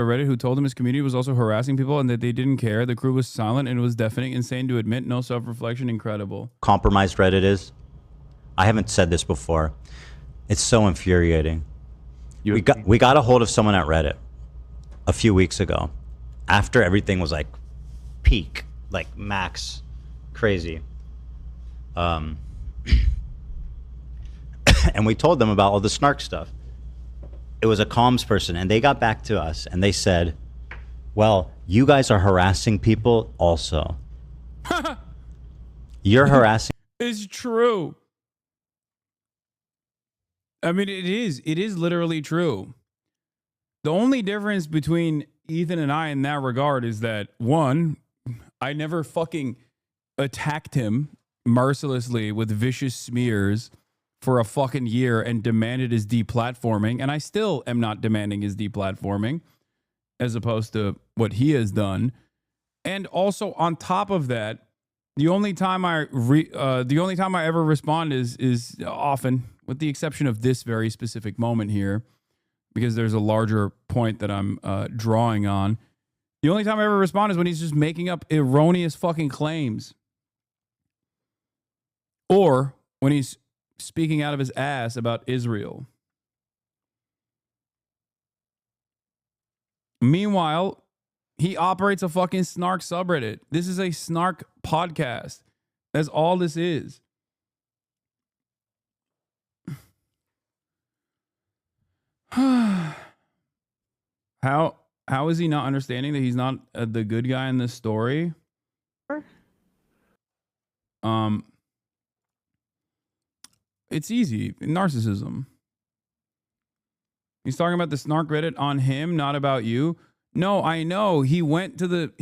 a Reddit who told him his community was also harassing people and that they didn't care. The crew was silent and it was deafening. Insane to admit. No self-reflection. Incredible. Compromised Reddit is. I haven't said this before. It's so infuriating. We got a hold of someone at Reddit a few weeks ago after everything was like peak, like max crazy. And we told them about all the snark stuff. It was a comms person, and they got back to us and they said, well, you guys are harassing people also. You're harassing. It's true. I mean, it is literally true. The only difference between Ethan and I in that regard is that, one, I never fucking attacked him mercilessly with vicious smears for a fucking year and demanded his deplatforming, and I still am not demanding his deplatforming, as opposed to what he has done. And also, on top of that, the only time I ever respond is often, with the exception of this very specific moment here, because there's a larger point that I'm drawing on. The only time I ever respond is when he's just making up erroneous fucking claims, or when he's speaking out of his ass about Israel. Meanwhile, he operates a fucking snark subreddit. This is a snark podcast. That's all this is. How is he not understanding that he's not the good guy in this story? It's easy. Narcissism. He's talking about the snark Reddit on him, not about you. No, I know. He went to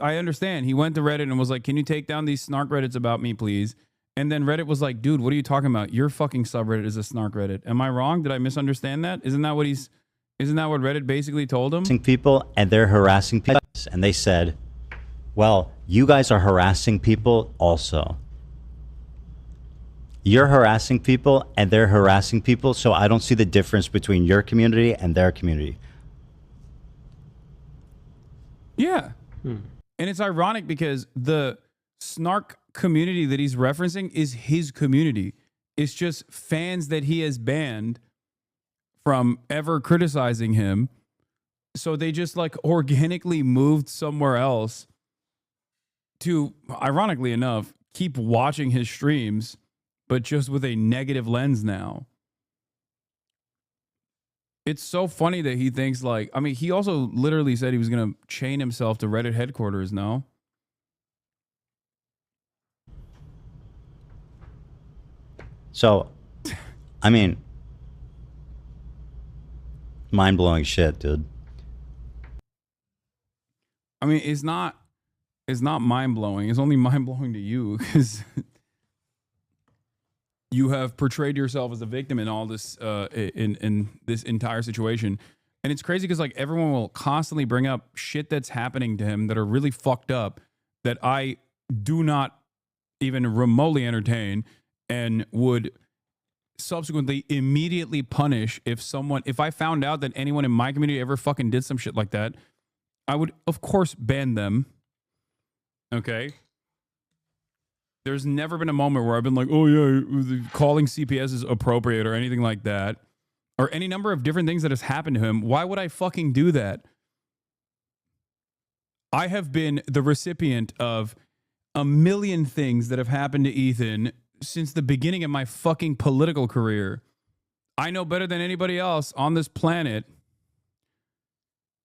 I understand. He went to Reddit and was like, can you take down these snark Reddits about me, please? And then Reddit was like, dude, what are you talking about? Your fucking subreddit is a snark Reddit. Am I wrong? Did I misunderstand that? Isn't that what Reddit basically told him? People, and they're harassing people. And they said, well, you guys are harassing people also. You're harassing people and they're harassing people, so I don't see the difference between your community and their community. Yeah. And it's ironic because the snark community that he's referencing is his community. It's just fans that he has banned from ever criticizing him. So they just like organically moved somewhere else to, ironically enough, keep watching his streams, but just with a negative lens now. It's so funny that he thinks like, I mean, he also literally said he was going to chain himself to Reddit headquarters, no? So, I mean, mind-blowing shit, dude. I mean, it's not mind-blowing. It's only mind-blowing to you because you have portrayed yourself as a victim in all this, in this entire situation. And it's crazy because like everyone will constantly bring up shit that's happening to him that are really fucked up that I do not even remotely entertain and would subsequently immediately punish if I found out that anyone in my community ever fucking did some shit like that. I would, of course, ban them. Okay? There's never been a moment where I've been like, oh yeah, calling CPS is appropriate or anything like that. Or any number of different things that has happened to him. Why would I fucking do that? I have been the recipient of a million things that have happened to Ethan since the beginning of my fucking political career. I know better than anybody else on this planet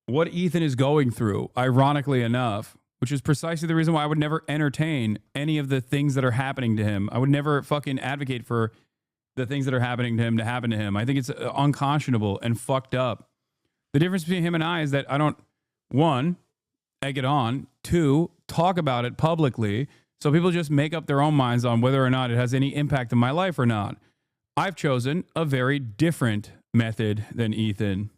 what Ethan is going through, ironically enough, which is precisely the reason why I would never entertain any of the things that are happening to him. I would never fucking advocate for the things that are happening to him to happen to him. I think it's unconscionable and fucked up. The difference between him and I is that I don't, one, egg it on, two, talk about it publicly, so people just make up their own minds on whether or not it has any impact in my life or not. I've chosen a very different method than Ethan.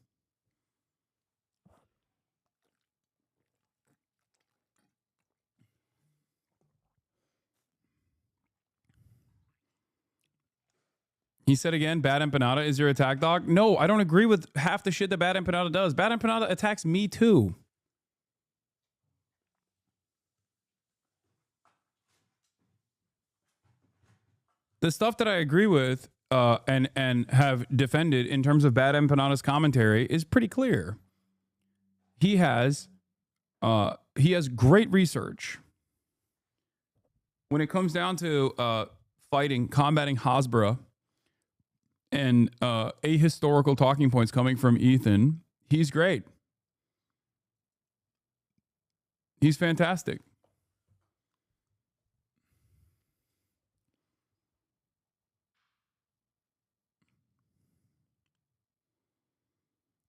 He said again, Bad Empanada is your attack dog. No, I don't agree with half the shit that Bad Empanada does. Bad Empanada attacks me too. The stuff that I agree with and have defended in terms of Bad Empanada's commentary is pretty clear. He has great research. When it comes down to combating Hasbro and ahistorical talking points coming from Ethan, he's great. He's fantastic.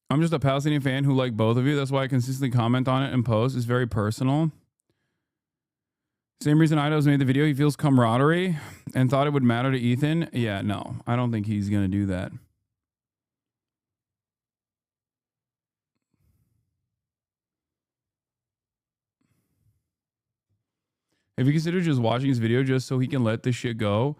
I'm just a Palestinian fan who like both of you. That's why I consistently comment on it and post. It's very personal. Same reason Ido's made the video. He feels camaraderie and thought it would matter to Ethan. Yeah, no, I don't think he's going to do that. If you consider just watching his video just so he can let this shit go,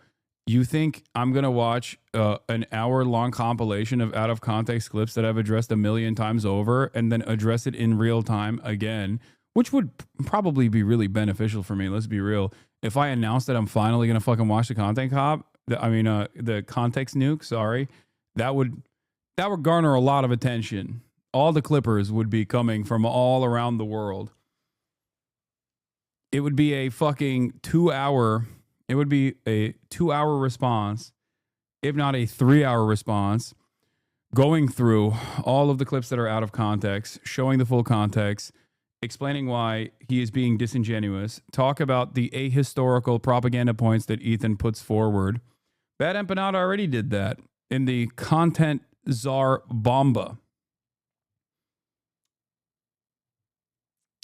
you think I'm going to watch an hour-long compilation of out-of-context clips that I've addressed 1,000,000 times over and then address it in real time again, which would probably be really beneficial for me. Let's be real. If I announced that I'm finally going to fucking watch the the context nuke, sorry, that would garner a lot of attention. All the clippers would be coming from all around the world. It would be a fucking 2-hour... It would be a 2-hour response, if not a 3-hour response, going through all of the clips that are out of context, showing the full context, explaining why he is being disingenuous, talk about the ahistorical propaganda points that Ethan puts forward. Bad Empanada already did that in the Content Czar Bomba.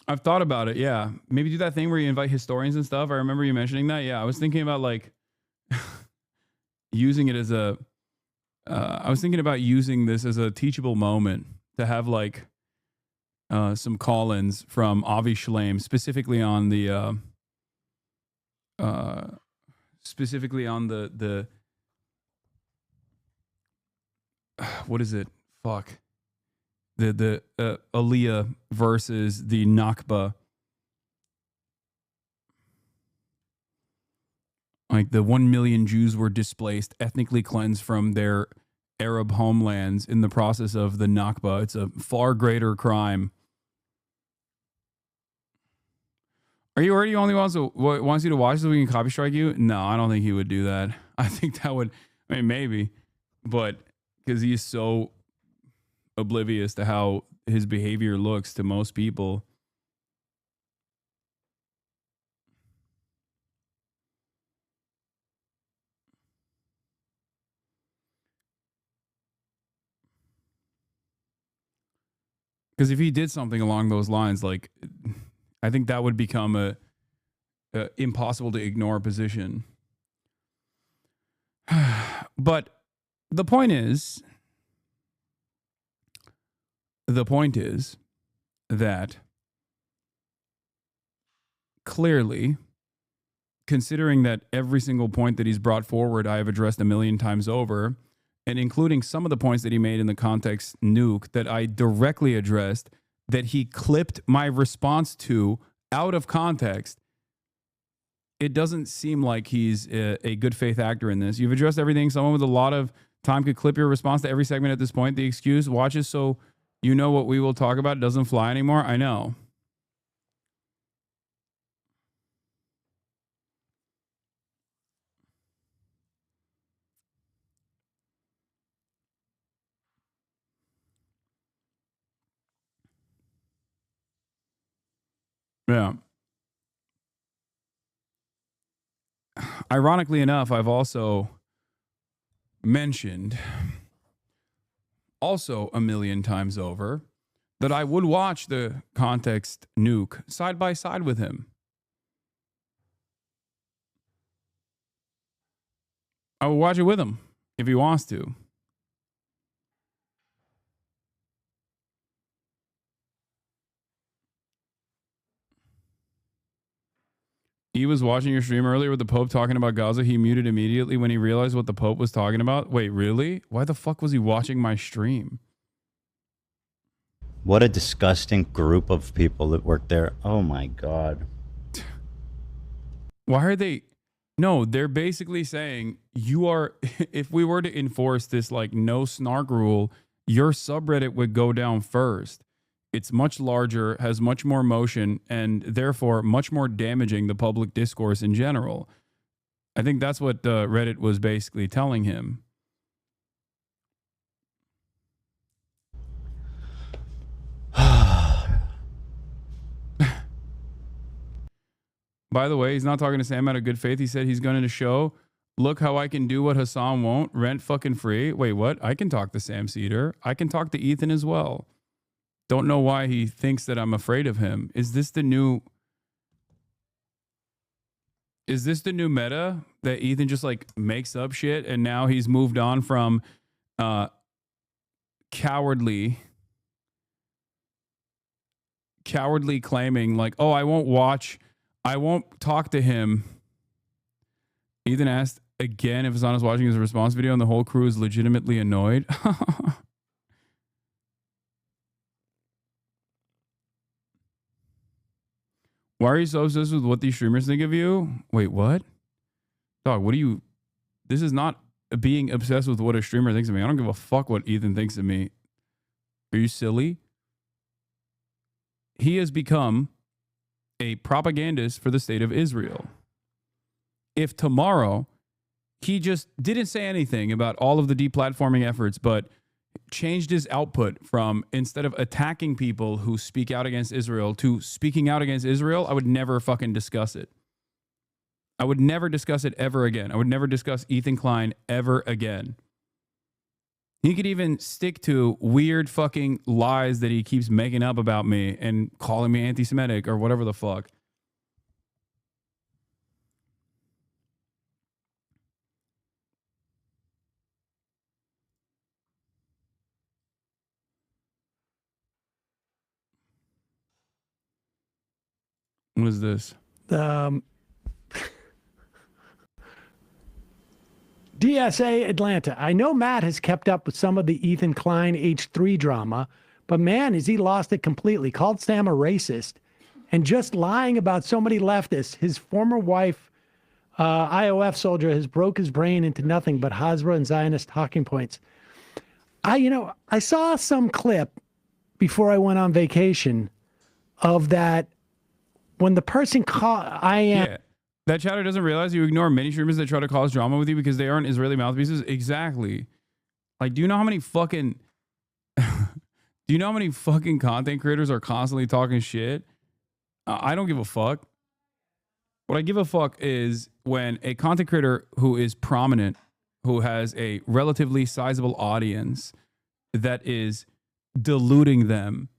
I've thought about it, yeah. Maybe do that thing where you invite historians and stuff. I remember you mentioning that. Yeah, I was thinking about like using it as a... I was thinking about using this as a teachable moment to have like some call-ins from Avi Shlaim, specifically on the... what is it? Fuck. The Aliyah versus the Nakba. Like the 1 million Jews were displaced, ethnically cleansed from their Arab homelands in the process of the Nakba. It's a far greater crime. Are you already only wants you to watch so we can copy strike you? No, I don't think he would do that. I think that would, I mean, maybe, but because he's so oblivious to how his behavior looks to most people. Because if he did something along those lines, like, I think that would become a impossible to ignore position. But the point is that clearly, considering that every single point that he's brought forward, I have addressed 1,000,000 times over, and including some of the points that he made in the context nuke that I directly addressed, that he clipped my response to out of context, it doesn't seem like he's a good faith actor in this. You've addressed everything. Someone with a lot of time could clip your response to every segment at this point. The excuse, watch it so you know what we will talk about, doesn't fly anymore. I know. Yeah. Ironically enough, I've also mentioned, also 1,000,000 times over, that I would watch the context nuke side by side with him. I will watch it with him if he wants to. He was watching your stream earlier with the Pope talking about Gaza. He muted immediately when he realized what the Pope was talking about. Wait, really? Why the fuck was he watching my stream? What a disgusting group of people that work there. Oh my God. Why are they? No, they're basically saying you are, if we were to enforce this like no snark rule, your subreddit would go down first. It's much larger, has much more motion, and therefore much more damaging the public discourse in general. I think that's what Reddit was basically telling him. By the way, he's not talking to Sam out of good faith. He said he's going to show, look how I can do what Hasan won't, rent fucking free. Wait, what? I can talk to Sam Cedar. I can talk to Ethan as well. Don't know why he thinks that I'm afraid of him. Is this the new meta that Ethan just like makes up shit and now he's moved on from cowardly claiming like, oh, I won't talk to him. Ethan asked again if Hasan is watching his response video and the whole crew is legitimately annoyed. Why are you so obsessed with what these streamers think of you? Wait, what? Dog, what do you... This is not being obsessed with what a streamer thinks of me. I don't give a fuck what Ethan thinks of me. Are you silly? He has become a propagandist for the state of Israel. If tomorrow he just didn't say anything about all of the deplatforming efforts, but changed his output from instead of attacking people who speak out against Israel to speaking out against Israel, I would never fucking discuss it. I would never discuss it ever again. I would never discuss Ethan Klein ever again. He could even stick to weird fucking lies that he keeps making up about me and calling me anti-Semitic or whatever the fuck. What is this? DSA Atlanta. I know Matt has kept up with some of the Ethan Klein H3 drama, but man, has he lost it completely. Called Sam a racist and just lying about so many leftists. His former wife, IOF soldier, has broke his brain into nothing but Hasbro and Zionist talking points. I saw some clip before I went on vacation of that when the person called Yeah. That chatter doesn't realize you ignore many streamers that try to cause drama with you because they aren't Israeli mouthpieces. Exactly. Like, do you know how many fucking content creators are constantly talking shit? I don't give a fuck. What I give a fuck is when a content creator who is prominent, who has a relatively sizable audience, that is deluding them,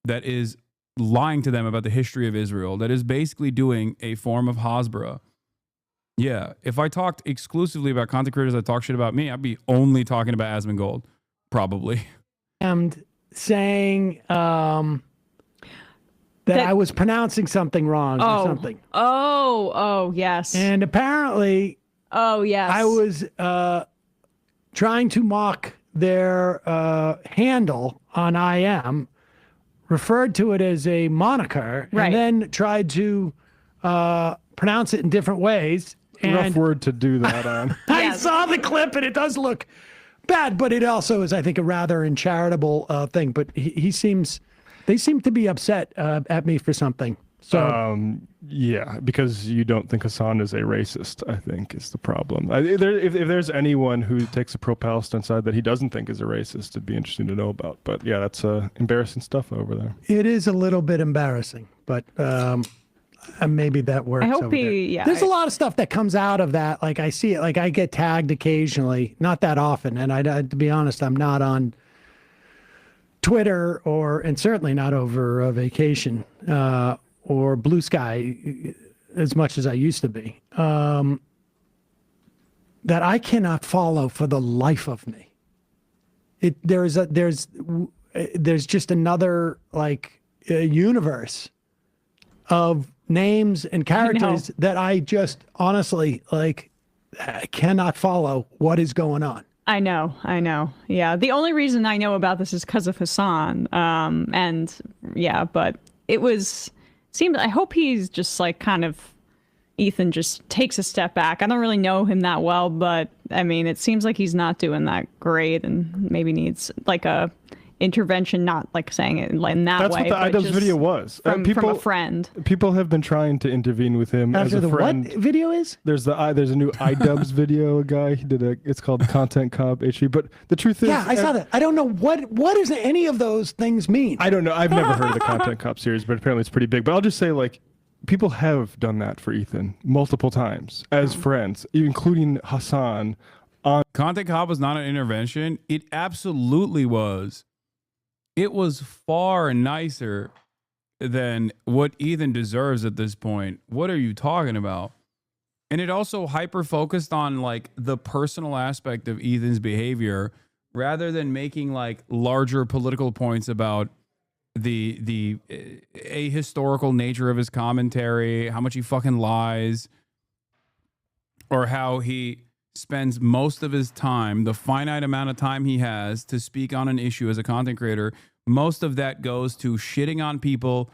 that is lying to them about the history of Israel, that is basically doing a form of Hasbro. Yeah, if I talked exclusively about content creators that talk shit about me, I'd be only talking about Asmongold, probably. And saying that I was pronouncing something wrong or something. Oh, yes. And apparently, yes, I was trying to mock their handle on IM, referred to it as a moniker, right, and then tried to pronounce it in different ways. And rough word to do that on. I saw the clip, and it does look bad, but it also is, I think, a rather uncharitable thing. But they seem to be upset at me for something. So yeah, because you don't think Hasan is a racist, I think, is the problem. If there's anyone who takes a pro-Palestine side that he doesn't think is a racist, it'd be interesting to know about. But yeah, that's embarrassing stuff over there. It is a little bit embarrassing, but maybe that works. I hope There's a lot of stuff that comes out of that. Like I see it, like I get tagged occasionally, not that often. And to be honest, I'm not on Twitter and certainly not over vacation. Or Blue Sky as much as I used to be, that I cannot follow for the life of me. There's just another universe of names and characters that I just honestly like cannot follow what is going on. I know. Yeah. The only reason I know about this is because of Hasan. And yeah, but I hope he's just like kind of, Ethan just takes a step back. I don't really know him that well, but I mean, it seems like he's not doing that great and maybe needs like a intervention, not like saying it in that That's way. That's what the iDubbbz video was. From a friend. People have been trying to intervene with him After as a friend. What video is? There's a new iDubbbz video. A guy he did it's called Content Cop HV. But the truth is, I saw that. I don't know what does any of those things mean. I don't know. I've never heard of the Content Cop series, but apparently it's pretty big. But I'll just say, like, people have done that for Ethan multiple times as friends, including Hasan. Content Cop was not an intervention. It absolutely was. It was far nicer than what Ethan deserves at this point. What are you talking about? And it also hyper focused on like the personal aspect of Ethan's behavior rather than making like larger political points about the ahistorical nature of his commentary, how much he fucking lies, or how he spends most of his time, the finite amount of time he has to speak on an issue as a content creator, most of that goes to shitting on people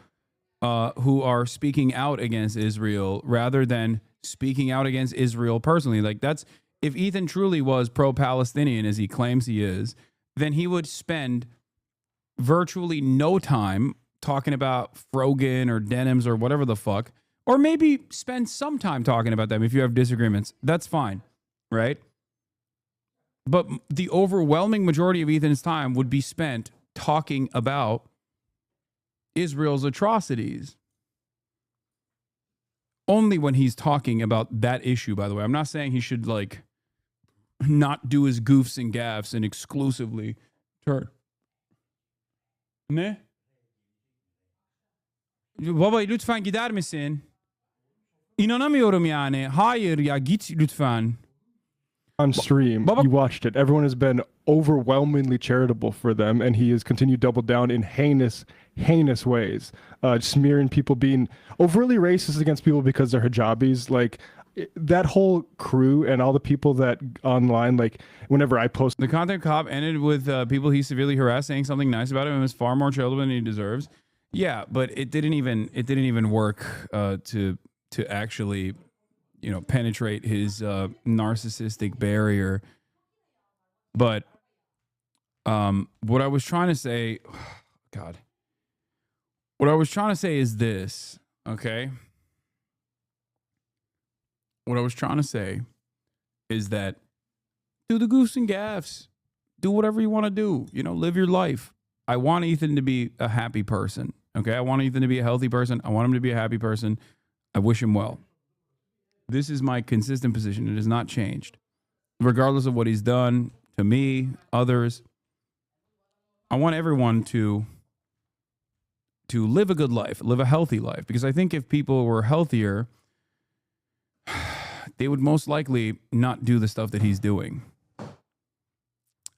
who are speaking out against Israel rather than speaking out against Israel personally. Like, that's, if Ethan truly was pro-Palestinian as he claims he is, then he would spend virtually no time talking about Frogan or denims or whatever the fuck, or maybe spend some time talking about them if you have disagreements. That's fine, right? But the overwhelming majority of Ethan's time would be spent talking about Israel's atrocities. Only when he's talking about that issue, by the way. I'm not saying he should like not do his goofs and gaffes and exclusively turn. Ne? Baba lütfen gider misin? İnanamıyorum yani. Hayır ya, git lütfen. On stream, you watched it. Everyone has been overwhelmingly charitable for them, and he has continued to double down in heinous ways, smearing people, being overtly racist against people because they're hijabis. Like, that whole crew and all the people that online, like, whenever I post, the Content Cop ended with people he severely harassed saying something nice about him and was far more charitable than he deserves. Yeah, but it didn't even work to actually, you know, penetrate his narcissistic barrier. But what I was trying to say, God, what I was trying to say is this, okay? What I was trying to say is that do the goofs and gaffes, do whatever you want to do, you know, live your life. I want Ethan to be a happy person, okay? I want Ethan to be a healthy person. I want him to be a happy person. I wish him well. This is my consistent position. It has not changed. Regardless of what he's done to me, others, I want everyone to live a good life, live a healthy life. Because I think if people were healthier, they would most likely not do the stuff that he's doing.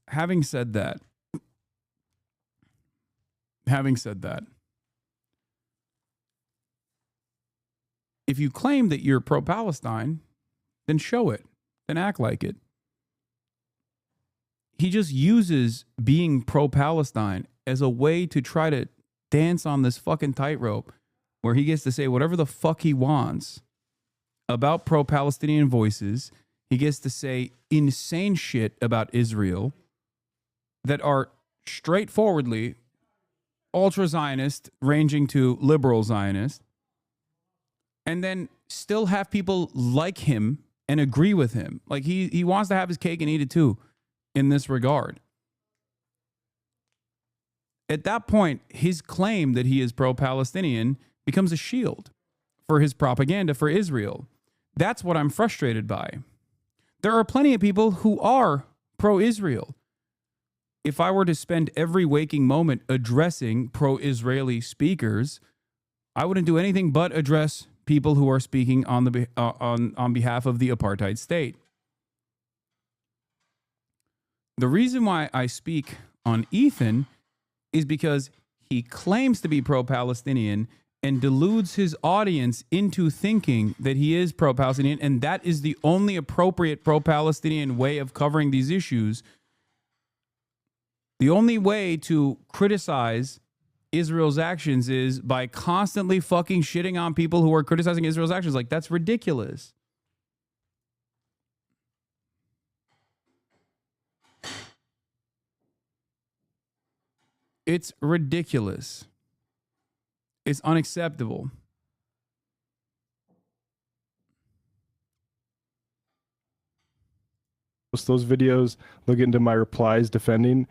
Having said that, if you claim that you're pro-Palestine, then show it, then act like it. He just uses being pro-Palestine as a way to try to dance on this fucking tightrope where he gets to say whatever the fuck he wants about pro-Palestinian voices. He gets to say insane shit about Israel that are straightforwardly ultra-Zionist, ranging to liberal Zionist, and then still have people like him and agree with him. Like, he wants to have his cake and eat it too in this regard. At that point, his claim that he is pro-Palestinian becomes a shield for his propaganda for Israel. That's what I'm frustrated by. There are plenty of people who are pro-Israel. If I were to spend every waking moment addressing pro-Israeli speakers, I wouldn't do anything but address people who are speaking on behalf of the apartheid state. The reason why I speak on Ethan is because he claims to be pro-Palestinian and deludes his audience into thinking that he is pro-Palestinian, and that is the only appropriate pro-Palestinian way of covering these issues. The only way to criticize Israel's actions is by constantly fucking shitting on people who are criticizing Israel's actions. Like, that's ridiculous. It's ridiculous. It's unacceptable. Those videos, look into my replies defending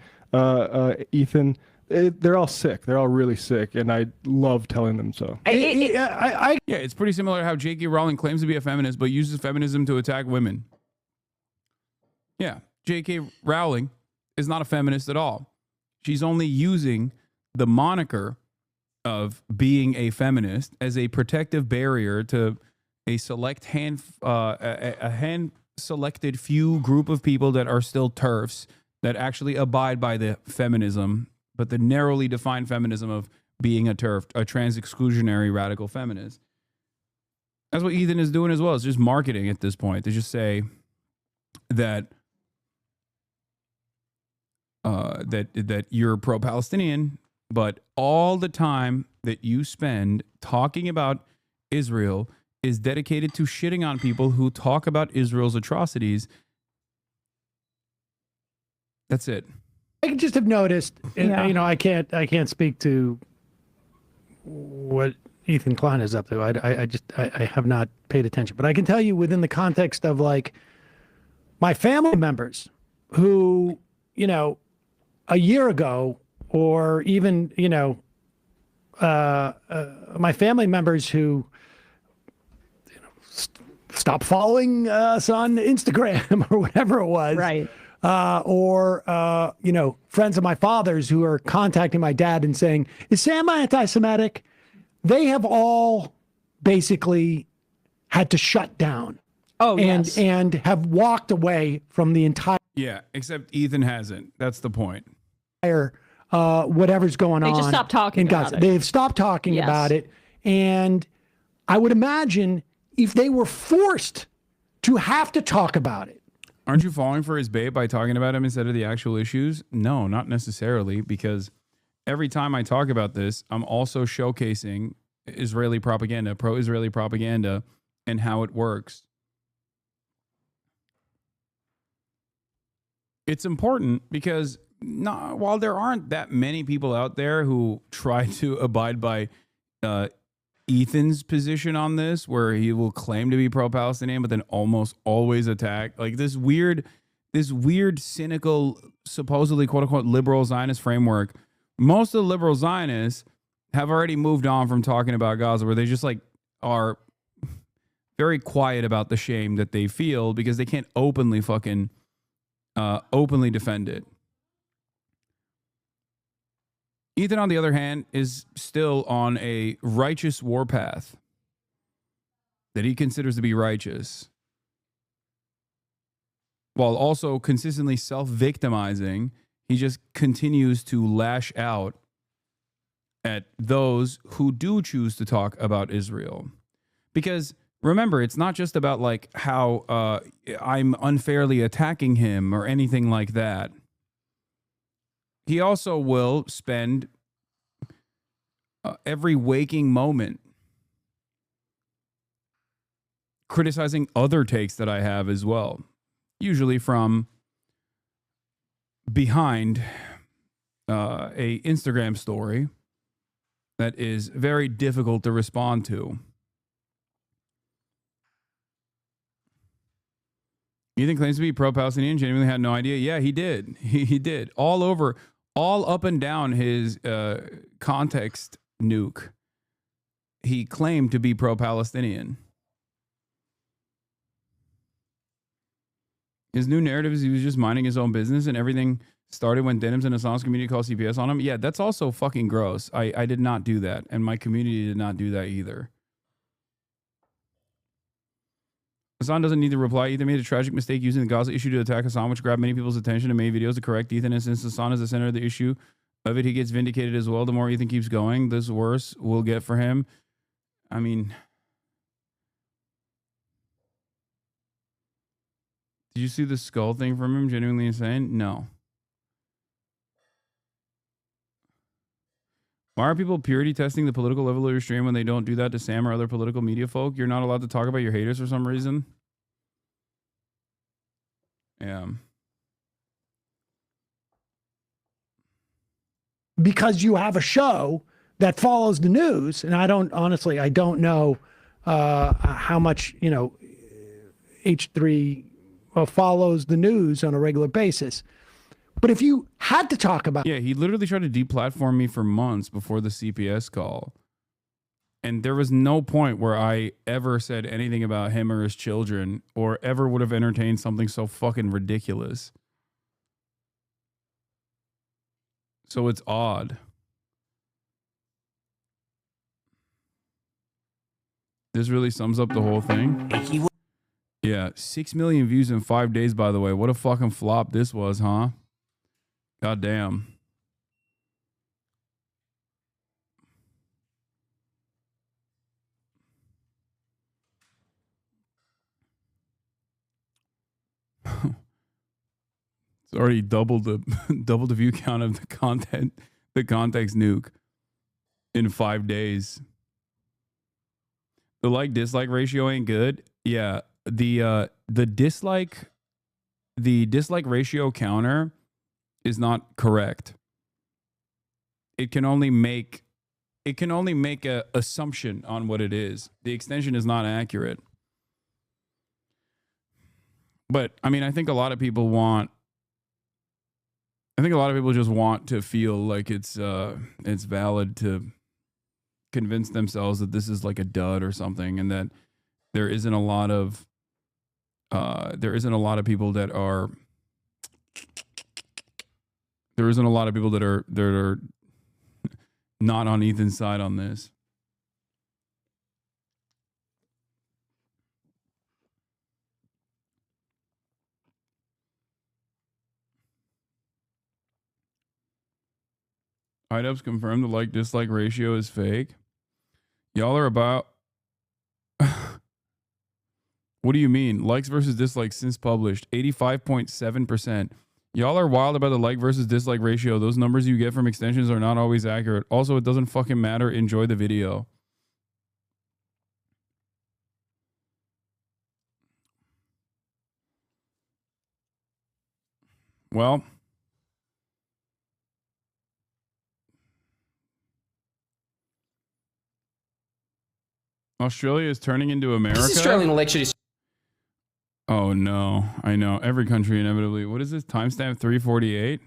Ethan. They're all sick. They're all really sick, and I love telling them so. Yeah, it's pretty similar to how J.K. Rowling claims to be a feminist, but uses feminism to attack women. Yeah, J.K. Rowling is not a feminist at all. She's only using the moniker of being a feminist as a protective barrier to a select hand-selected few group of people that are still TERFs that actually abide by the feminism, but the narrowly defined feminism of being a TERF, a trans exclusionary radical feminist. That's what Ethan is doing as well. It's just marketing at this point. They just say that that you're pro-Palestinian, but all the time that you spend talking about Israel is dedicated to shitting on people who talk about Israel's atrocities. That's it. I just have noticed, and, you know, I can't speak to what Ethan Klein is up to. I have not paid attention, but I can tell you within the context of like my family members who, you know, a year ago, or even, you know, my family members who, you know, stopped following us on Instagram or whatever it was. Right. Or, you know, friends of my father's who are contacting my dad and saying, is Sam anti-Semitic? They have all basically had to shut down. Oh, and, yes. And have walked away from the entire. Yeah, except Ethan hasn't. That's the point. Whatever's going on. They just stopped talking about it. They've stopped talking about it. And I would imagine if they were forced to have to talk about it. Aren't you falling for his bait by talking about him instead of the actual issues? No, not necessarily, because every time I talk about this, I'm also showcasing Israeli propaganda, pro-Israeli propaganda, and how it works. It's important because while there aren't that many people out there who try to abide by Ethan's position on this, where he will claim to be pro-Palestinian, but then almost always attack, like this weird, cynical, supposedly quote unquote liberal Zionist framework. Most of the liberal Zionists have already moved on from talking about Gaza, where they just like are very quiet about the shame that they feel because they can't openly defend it. Ethan, on the other hand, is still on a righteous warpath that he considers to be righteous, while also consistently self-victimizing. He just continues to lash out at those who do choose to talk about Israel. Because remember, it's not just about like how I'm unfairly attacking him or anything like that. He also will spend every waking moment criticizing other takes that I have as well, usually from behind a Instagram story that is very difficult to respond to. Ethan claims to be pro-Palestinian, genuinely had no idea. Yeah, he did. He did. All up and down his context nuke, he claimed to be pro-Palestinian. His new narrative is he was just minding his own business and everything started when Denims and Hassan's community called CPS on him. Yeah, that's also fucking gross. I did not do that, and my community did not do that either. Hasan doesn't need to reply. Ethan made a tragic mistake using the Gaza issue to attack Hasan, which grabbed many people's attention and made videos to correct Ethan. And since Hasan is the center of the issue, of it, he gets vindicated as well. The more Ethan keeps going, the worse we'll get for him. I mean, did you see the skull thing from him? Genuinely insane? No. Why are people purity testing the political level of your stream when they don't do that to Sam or other political media folk? You're not allowed to talk about your haters for some reason? Yeah. Because you have a show that follows the news, and I don't know how much, H3 follows the news on a regular basis. But if you had to talk about... Yeah, he literally tried to deplatform me for months before the CPS call. And there was no point where I ever said anything about him or his children or ever would have entertained something so fucking ridiculous. So it's odd. This really sums up the whole thing. Yeah, 6 million views in 5 days, by the way. What a fucking flop this was, huh? God damn. It's already doubled the view count of the context nuke in 5 days. The like-dislike ratio ain't good. Yeah, the dislike ratio counter is not correct. It can only make a assumption on what it is. The extension is not accurate. But I mean, I think a lot of people just want to feel like it's valid to convince themselves that this is like a dud or something, and that there isn't a lot of people that are not on Ethan's side on this. IDubs confirmed the like-dislike ratio is fake. Y'all are about... What do you mean? Likes versus dislikes since published. 85.7%. Y'all are wild about the like versus dislike ratio. Those numbers you get from extensions are not always accurate. Also, it doesn't fucking matter. Enjoy the video. Well... Australia is turning into America. This Australian election is... Oh no, I know. Every country inevitably. What is this? Timestamp 348?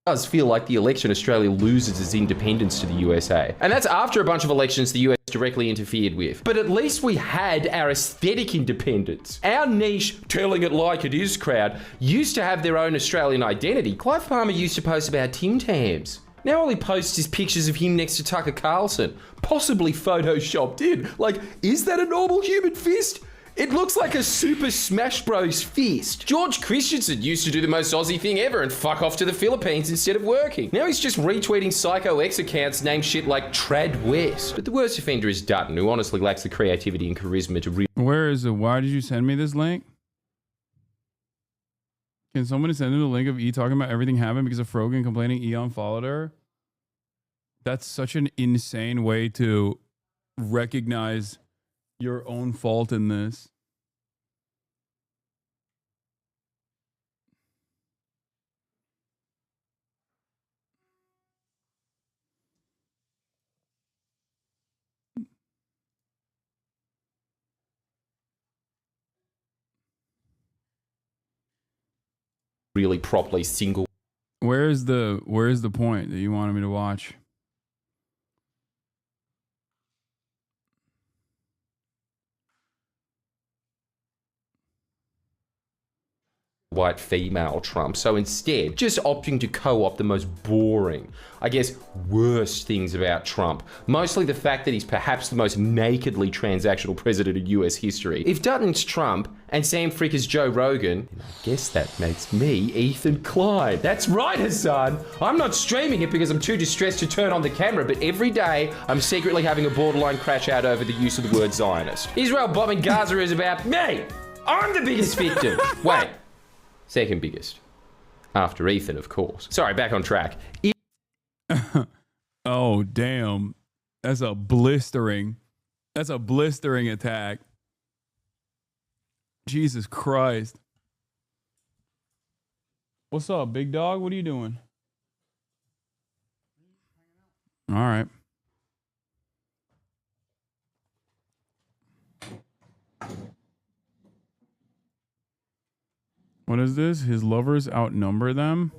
does feel like the election Australia loses its independence to the USA. And that's after a bunch of elections the US directly interfered with. But at least we had our aesthetic independence. Our niche, telling it like it is crowd, used to have their own Australian identity. Clive Palmer used to post about Tim Tams. Now all he posts is pictures of him next to Tucker Carlson, possibly photoshopped in. Like, is that a normal human fist? It looks like a Super Smash Bros. Fist. George Christensen used to do the most Aussie thing ever and fuck off to the Philippines instead of working. Now he's just retweeting Psycho X accounts named shit like Trad West. But the worst offender is Dutton, who honestly lacks the creativity and charisma to Where is it? Why did you send me this link? Can someone send him the link of E talking about everything happened because of Frogan complaining E unfollowed her? That's such an insane way to recognize your own fault in this. really properly single. Where's the point that you wanted me to watch? white female Trump. So instead, just opting to co-opt the most boring, I guess, worst things about Trump. Mostly the fact that he's perhaps the most nakedly transactional president in US history. If Dutton's Trump and Sam Fricker's Joe Rogan, then I guess that makes me Ethan Klein. That's right, Hasan. I'm not streaming it because I'm too distressed to turn on the camera, but every day I'm secretly having a borderline crash out over the use of the word Zionist. Israel bombing Gaza is about me. I'm the biggest victim. Wait. Second biggest. After Ethan, of course. Sorry, back on track. Oh, damn. That's a blistering attack. Jesus Christ. What's up, big dog? What are you doing? All right. What is this? His lovers outnumber them.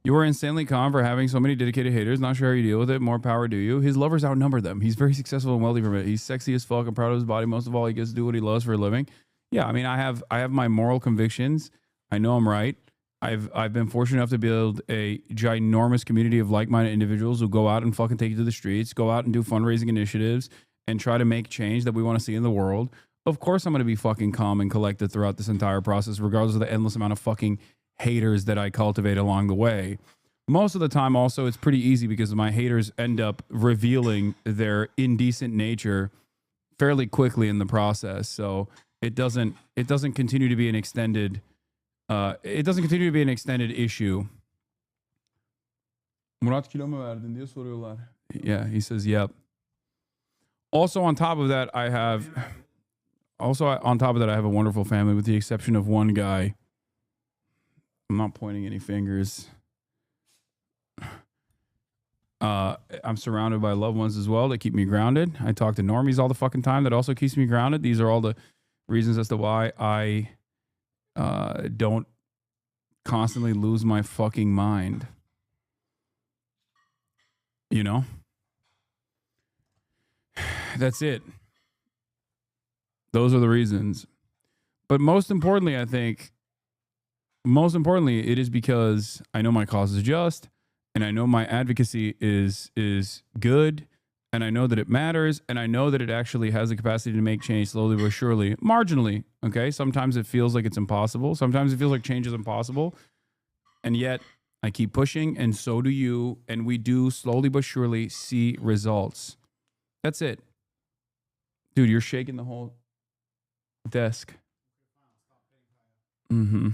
You are insanely calm for having so many dedicated haters. Not sure how you deal with it. More power to you. His lovers outnumber them. He's very successful and wealthy from it. He's sexy as fuck. I'm proud of his body. Most of all, he gets to do what he loves for a living. Yeah, I mean, I have my moral convictions. I know I'm right. I've been fortunate enough to build a ginormous community of like-minded individuals who go out and fucking take it to the streets, go out and do fundraising initiatives, and try to make change that we want to see in the world. Of course I'm going to be fucking calm and collected throughout this entire process, regardless of the endless amount of fucking haters that I cultivate along the way. Most of the time, also, it's pretty easy because my haters end up revealing their indecent nature fairly quickly in the process. So it doesn't continue to be an extended issue. Yeah, he says, yep. Also, on top of that, I have a wonderful family, with the exception of one guy. I'm not pointing any fingers. I'm surrounded by loved ones as well that keep me grounded. I talk to normies all the fucking time. That also keeps me grounded. These are all the reasons as to why I don't constantly lose my fucking mind. You know? That's it. Those are the reasons. But most importantly, it is because I know my cause is just, and I know my advocacy is good, and I know that it matters, and I know that it actually has the capacity to make change slowly but surely, marginally, okay? Sometimes it feels like it's impossible. Sometimes it feels like change is impossible. And yet I keep pushing, and so do you, and we do slowly but surely see results. That's it. Dude, you're shaking the whole desk. Mm-hmm.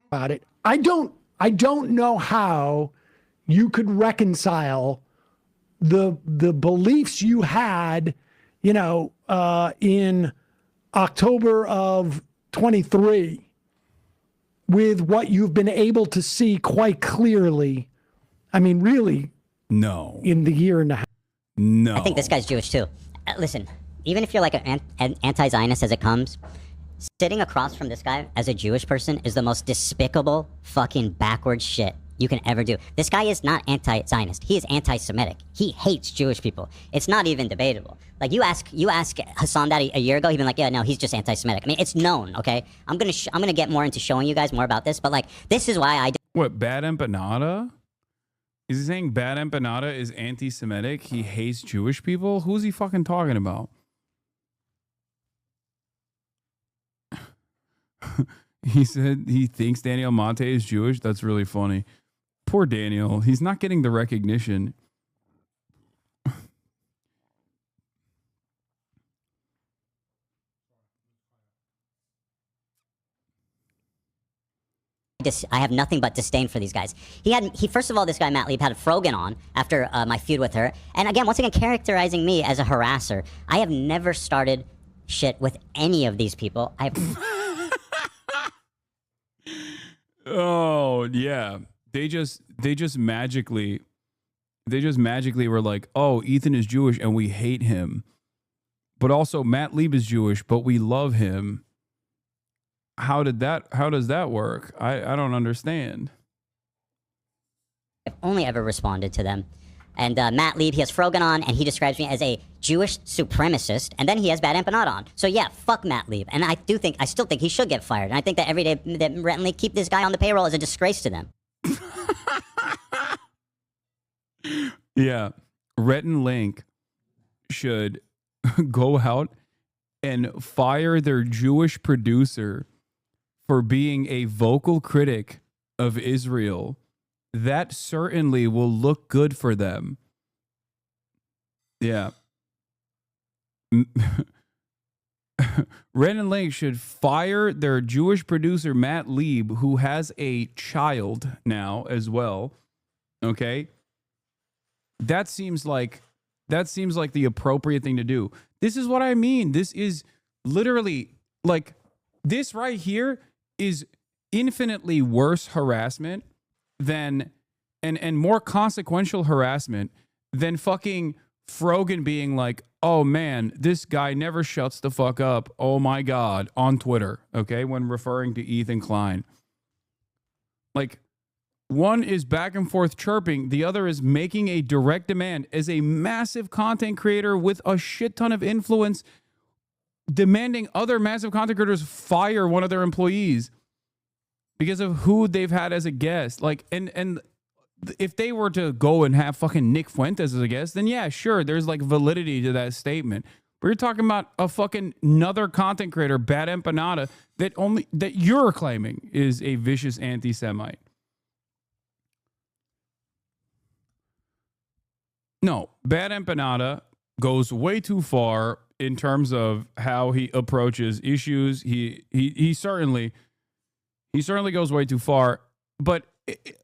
About it. I don't know how you could reconcile the beliefs you had, in October of 23 with what you've been able to see quite clearly. I mean, really, no, in the year and a half. No, I think this guy's Jewish too. Listen, even if you're like an anti-Zionist as it comes, sitting across from this guy as a Jewish person is the most despicable fucking backwards shit you can ever do. This guy is not anti-Zionist. He is anti-Semitic. He hates Jewish people. It's not even debatable. Like, you ask Hasan that a year ago, he'd been like, yeah, no, he's just anti-Semitic. I mean, it's known, okay? I'm gonna get more into showing you guys more about this, but like, this is why I. What, Bad Empanada? Is he saying Bad Empanada is anti-Semitic? He hates Jewish people? Who's he fucking talking about? He said he thinks Daniel Monte is Jewish. That's really funny. Poor Daniel. He's not getting the recognition. I have nothing but disdain for these guys. First of all, this guy Matt Lieb had Frogan on after my feud with her, and again, once again, characterizing me as a harasser. I have never started shit with any of these people. Oh yeah, they just magically were like, oh, Ethan is Jewish and we hate him, but also Matt Lieb is Jewish but we love him. How does that work? I don't understand. I've only ever responded to them. And Matt Lieb, he has Frogan on, and he describes me as a Jewish supremacist. And then he has Bad Empanada on. So yeah, fuck Matt Lieb. And I still think he should get fired. And I think that every day that Rhett and Link keep this guy on the payroll is a disgrace to them. Yeah, Rhett and Link should go out and fire their Jewish producer for being a vocal critic of Israel. That certainly will look good for them. Yeah. Rhett and Link should fire their Jewish producer, Matt Lieb, who has a child now as well. Okay? That seems like the appropriate thing to do. This is what I mean. This is literally like this right here is infinitely worse harassment than and more consequential harassment than fucking Frogan being like, oh man, this guy never shuts the fuck up. Oh my God, on Twitter. Okay, when referring to Ethan Klein. Like, one is back and forth chirping. The other is making a direct demand as a massive content creator with a shit ton of influence, demanding other massive content creators fire one of their employees because of who they've had as a guest. Like, and if they were to go and have fucking Nick Fuentes as a guest, then yeah, sure, there's like validity to that statement. But you're talking about a fucking another content creator, Bad Empanada, that you're claiming is a vicious anti-Semite. No, Bad Empanada goes way too far in terms of how he approaches issues. He certainly goes way too far, but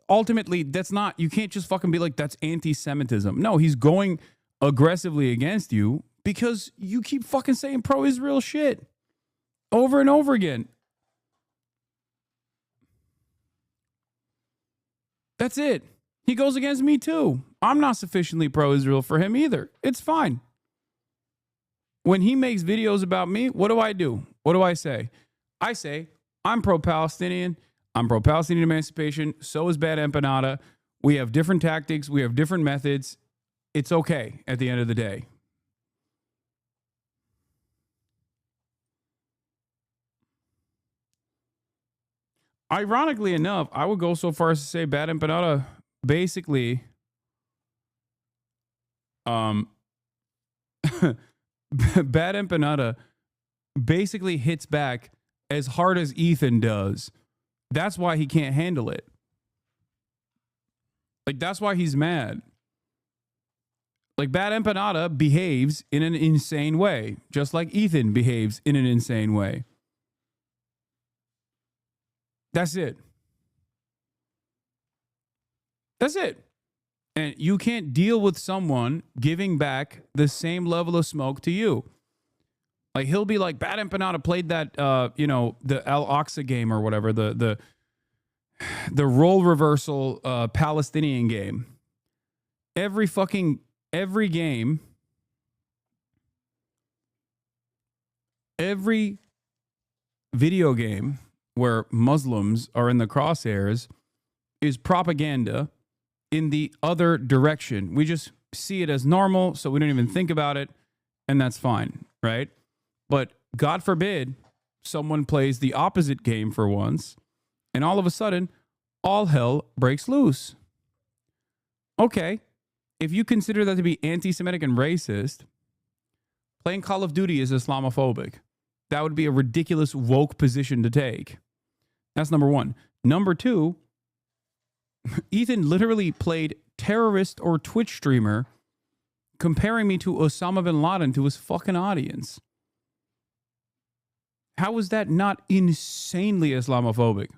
ultimately that's not, you can't just fucking be like, that's anti-Semitism. No, he's going aggressively against you because you keep fucking saying pro-Israel shit over and over again. That's it. He goes against me too. I'm not sufficiently pro-Israel for him either. It's fine. When he makes videos about me, what do? What do I say? I say, I'm pro-Palestinian. I'm pro-Palestinian emancipation. So is Bad Empanada. We have different tactics. We have different methods. It's okay at the end of the day. Ironically enough, I would go so far as to say Bad Empanada basically Bad Empanada basically hits back as hard as Ethan does. That's why he can't handle it. Like, that's why he's mad. Like, Bad Empanada behaves in an insane way, just like Ethan behaves in an insane way. That's it. That's it. And you can't deal with someone giving back the same level of smoke to you. Like, he'll be like, Bad Empanada played that, the Al Aqsa game or whatever, the role reversal Palestinian game. Every game, every video game where Muslims are in the crosshairs is propaganda in the other direction. We just see it as normal, so we don't even think about it, and that's fine, right? But God forbid someone plays the opposite game for once, and all of a sudden, all hell breaks loose. Okay, if you consider that to be anti-Semitic and racist, playing Call of Duty is Islamophobic. That would be a ridiculous woke position to take. That's number one. Number two, Ethan literally played terrorist or Twitch streamer, comparing me to Osama bin Laden to his fucking audience. How is that not insanely Islamophobic?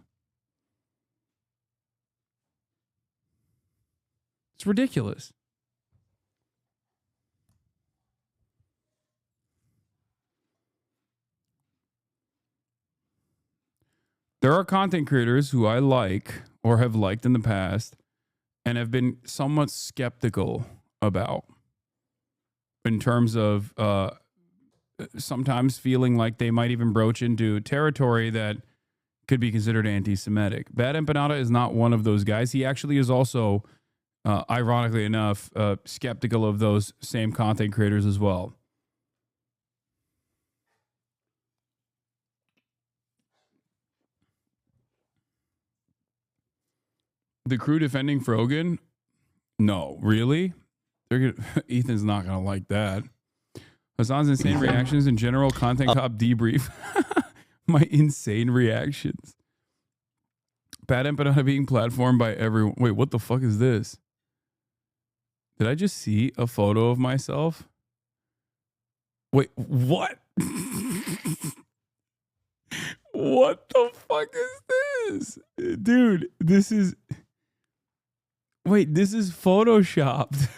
It's ridiculous. There are content creators who I like or have liked in the past and have been somewhat skeptical about in terms of sometimes feeling like they might even broach into territory that could be considered anti-Semitic. Bad Empanada is not one of those guys. He actually is also ironically enough, skeptical of those same content creators as well. The crew defending Frogan? No, really? They're gonna, Ethan's not gonna like that. Hasan's insane reactions in general. Content cop debrief. My insane reactions. Bad input on being platformed by everyone. Wait, what the fuck is this? Did I just see a photo of myself? Wait, what? What the fuck is this? Dude, this is... Wait, this is photoshopped.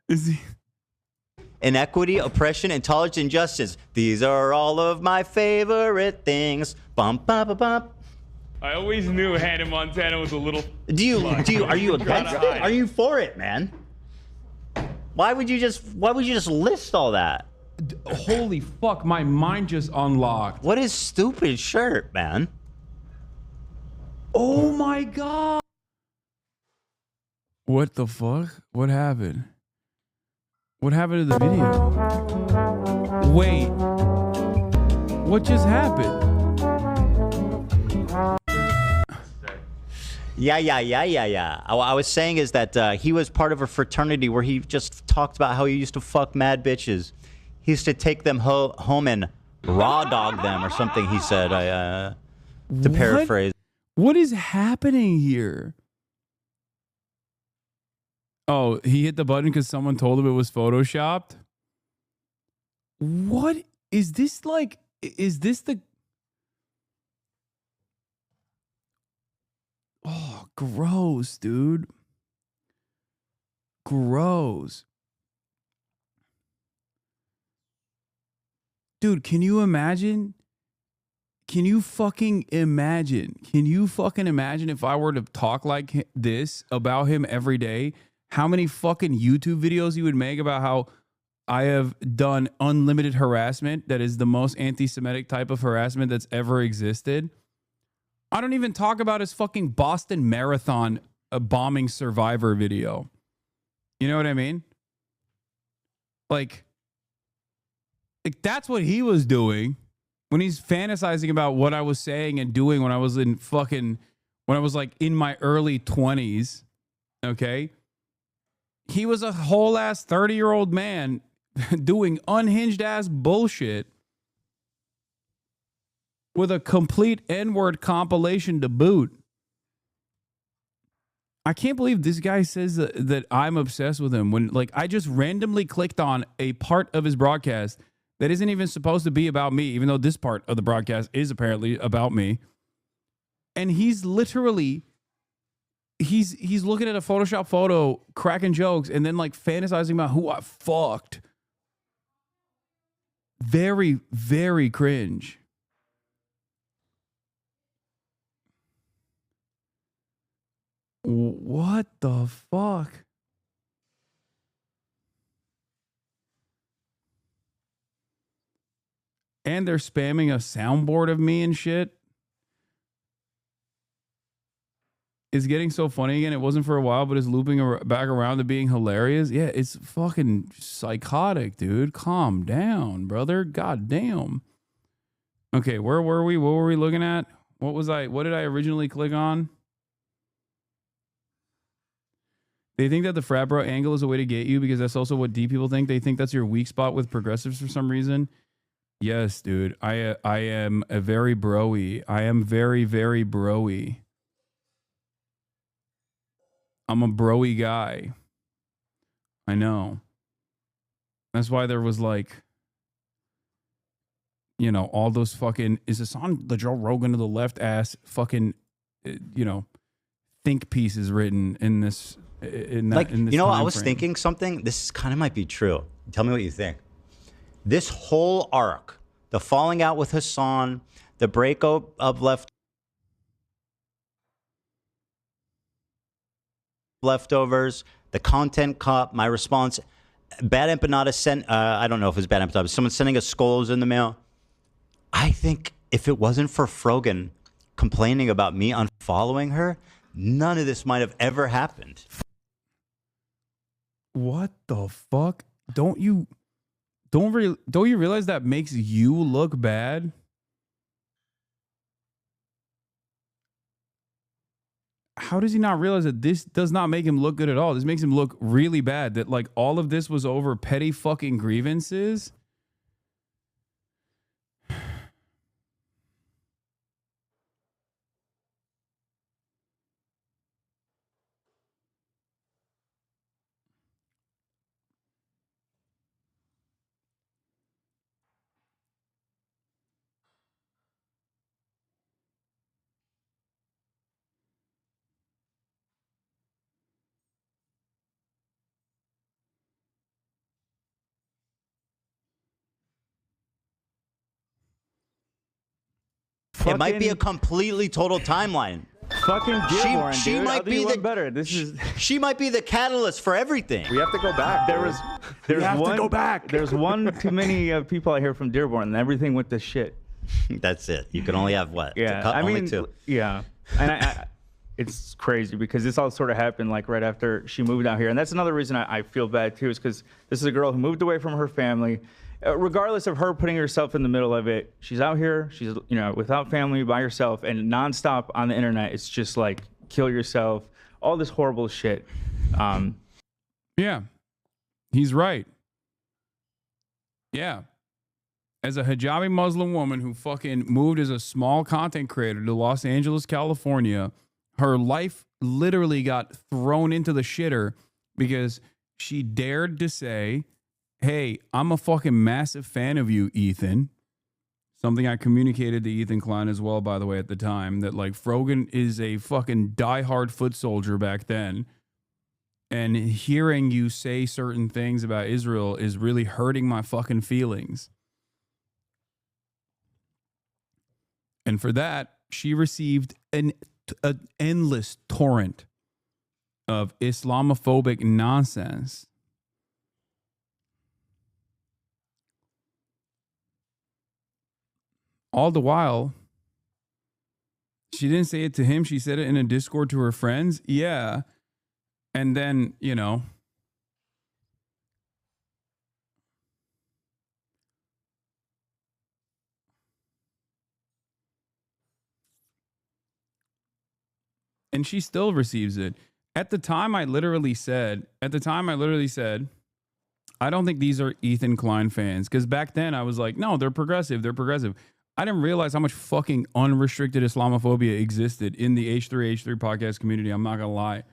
Is he... Inequity, oppression, intolerance, injustice. These are all of my favorite things. Bum, bum, bum, bum. I always knew Hannah Montana was a little... Are you against it? Are you for it, man? Why would you just list all that? Holy fuck, my mind just unlocked. What is stupid shirt, man? Oh my god. What the fuck? What happened? What happened to the video? Wait. What just happened? Yeah. I was saying is that he was part of a fraternity where he just talked about how he used to fuck mad bitches. He used to take them home and raw dog them or something, he said, to paraphrase. What is happening here? Oh, he hit the button because someone told him it was photoshopped? What? Is this like... Is this the... Oh, gross, dude. Gross. Dude, can you imagine? Can you fucking imagine? Can you fucking imagine if I were to talk like this about him every day? How many fucking YouTube videos he would make about how I have done unlimited harassment that is the most anti-Semitic type of harassment that's ever existed? I don't even talk about his fucking Boston Marathon bombing survivor video. You know what I mean? Like that's what he was doing when he's fantasizing about what I was saying and doing when I was like in my early 20s. Okay? He was a whole ass 30-year-old man doing unhinged ass bullshit with a complete N-word compilation to boot. I can't believe this guy says that I'm obsessed with him when, like, I just randomly clicked on a part of his broadcast that isn't even supposed to be about me, even though this part of the broadcast is apparently about me. And he's literally, he's looking at a Photoshop photo, cracking jokes, and then like fantasizing about who I fucked. Very, very cringe. What the fuck? And they're spamming a soundboard of me and shit. It's getting so funny again. It wasn't for a while, but it's looping back around to being hilarious. Yeah, it's fucking psychotic, dude. Calm down, brother. God damn. Okay, where were we? What were we looking at? What did I originally click on? They think that the frat bro angle is a way to get you because that's also what D people think. They think that's your weak spot with progressives for some reason. Yes, dude. I am a very bro-y. I am very, very bro-y. I'm a bro-y guy. I know. That's why there was like, you know, all those fucking, is this on the Joe Rogan to the left ass fucking, you know, think pieces written in this, in that, like, in this you know, I time was frame. thinking something. This kind of might be true. Tell me what you think. This whole arc, the falling out with Hasan, the breakup of leftovers, the content caught my response. Bad Empanada sent, I don't know if it's Bad Empanada, but someone sending us skulls in the mail. I think if it wasn't for Frogan complaining about me unfollowing her, none of this might have ever happened. What the fuck? Don't you realize that makes you look bad? How does he not realize that this does not make him look good at all? This makes him look really bad, that like all of this was over petty fucking grievances. It might be a completely total timeline. Fucking Dearborn, she dude. might be the better. This is. She might be the catalyst for everything. We have to go back. There's one too many people I hear from Dearborn, and everything went to shit. That's it. You can only have what? Yeah, only two. Yeah, and it's crazy because this all sort of happened like right after she moved out here, and that's another reason I feel bad too, is because this is a girl who moved away from her family. Regardless of her putting herself in the middle of it, she's out here, she's, you know, without family, by herself, and nonstop on the internet. It's just like, kill yourself, all this horrible shit. Yeah, he's right. Yeah. As a hijabi Muslim woman who fucking moved as a small content creator to Los Angeles, California, her life literally got thrown into the shitter because she dared to say, hey, I'm a fucking massive fan of you, Ethan. Something I communicated to Ethan Klein as well, by the way, at the time, that like Frogan is a fucking diehard foot soldier back then. And hearing you say certain things about Israel is really hurting my fucking feelings. And for that, she received an endless torrent of Islamophobic nonsense. All the while, she didn't say it to him. She said it in a Discord to her friends. Yeah. And then, you know, and she still receives it. At the time, I literally said, I don't think these are Ethan Klein fans. Because back then I was like, no, they're progressive. They're progressive. I didn't realize how much fucking unrestricted Islamophobia existed in the H3H3 podcast community. I'm not going to lie.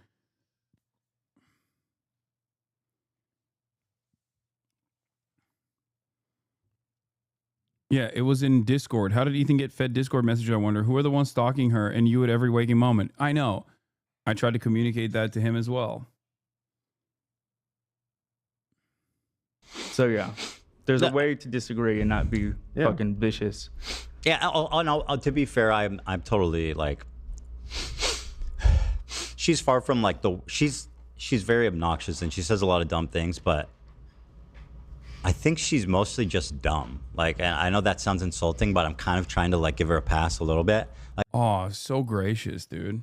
Yeah, it was in Discord. How did Ethan get fed Discord message, I wonder? Who are the ones stalking her and you at every waking moment? I know. I tried to communicate that to him as well. So yeah, there's a way to disagree and not be fucking vicious. Yeah. To be fair, I'm totally like. She's far from like she's very obnoxious and she says a lot of dumb things, but I think she's mostly just dumb. Like, and I know that sounds insulting, but I'm kind of trying to like give her a pass a little bit. Like, oh, so gracious, dude.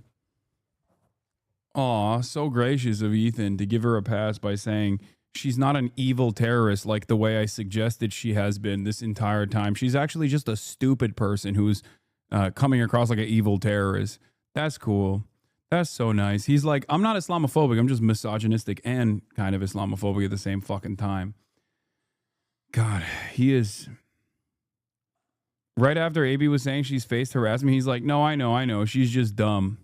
Oh, so gracious of Ethan to give her a pass by saying she's not an evil terrorist like the way I suggested she has been this entire time. She's actually just a stupid person who's coming across like an evil terrorist. That's cool. That's so nice. He's like, I'm not Islamophobic. I'm just misogynistic and kind of Islamophobic at the same fucking time. God, he is. Right after AB was saying she's faced harassment, he's like, no, I know. She's just dumb.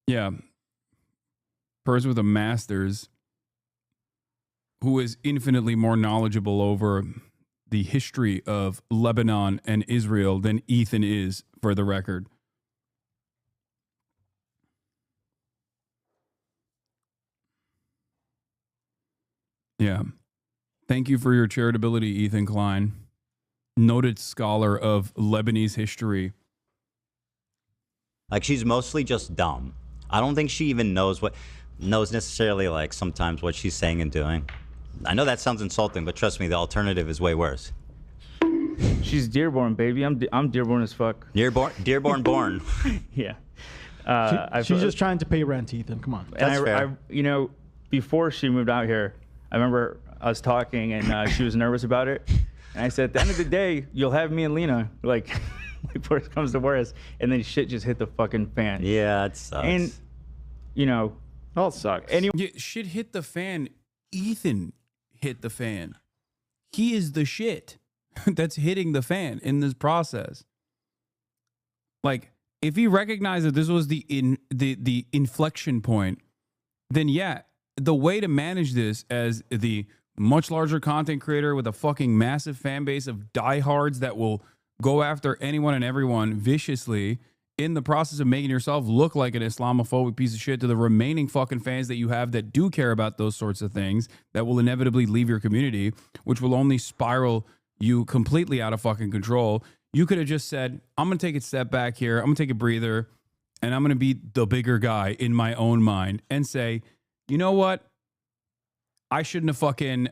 Yeah. Person with a master's who is infinitely more knowledgeable over the history of Lebanon and Israel than Ethan is, for the record. Yeah. Thank you for your charitability, Ethan Klein. Noted scholar of Lebanese history. Like, she's mostly just dumb. I don't think she even knows necessarily, like, sometimes what she's saying and doing. I know that sounds insulting, but trust me, the alternative is way worse. She's Dearborn, baby. I'm Dearborn as fuck. Dearborn born. Yeah. She's just trying to pay rent, Ethan. Come on. That's fair. You know, before she moved out here, I remember us talking, and she was nervous about it. And I said, at the end of the day, you'll have me and Lena, like worst comes to worst. And then shit just hit the fucking fan. Yeah, it sucks. And, you know, All sucks. Yeah, shit hit the fan. Ethan hit the fan. He is the shit that's hitting the fan in this process. Like, if he recognized that this was the inflection point, then yeah, the way to manage this as the much larger content creator with a fucking massive fan base of diehards that will go after anyone and everyone viciously in the process of making yourself look like an Islamophobic piece of shit to the remaining fucking fans that you have that do care about those sorts of things, that will inevitably leave your community, which will only spiral you completely out of fucking control. You could have just said, I'm going to take a step back here. I'm going to take a breather, and I'm going to be the bigger guy in my own mind and say, you know what? I shouldn't have fucking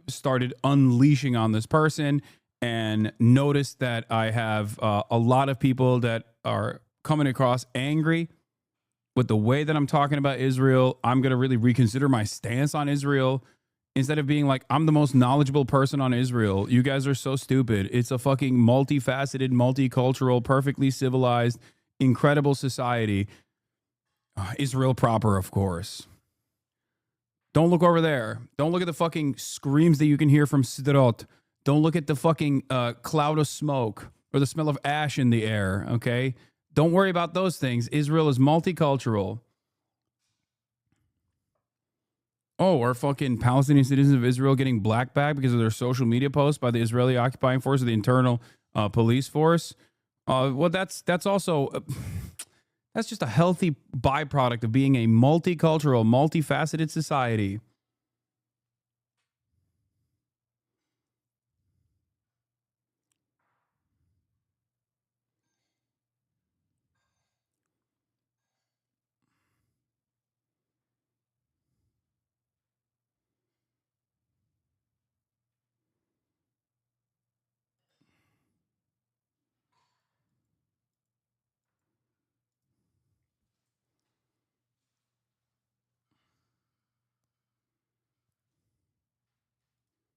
started unleashing on this person, and noticed that I have a lot of people that are coming across angry with the way that I'm talking about Israel. I'm going to really reconsider my stance on Israel. Instead of being like, I'm the most knowledgeable person on Israel. You guys are so stupid. It's a fucking multifaceted, multicultural, perfectly civilized, incredible society. Israel proper, of course. Don't look over there. Don't look at the fucking screams that you can hear from Sderot. Don't look at the fucking cloud of smoke or the smell of ash in the air, okay? Don't worry about those things. Israel is multicultural. Oh, are fucking Palestinian citizens of Israel getting black bag because of their social media posts by the Israeli occupying force or the internal police force? Well, that's also that's just a healthy byproduct of being a multicultural, multifaceted society.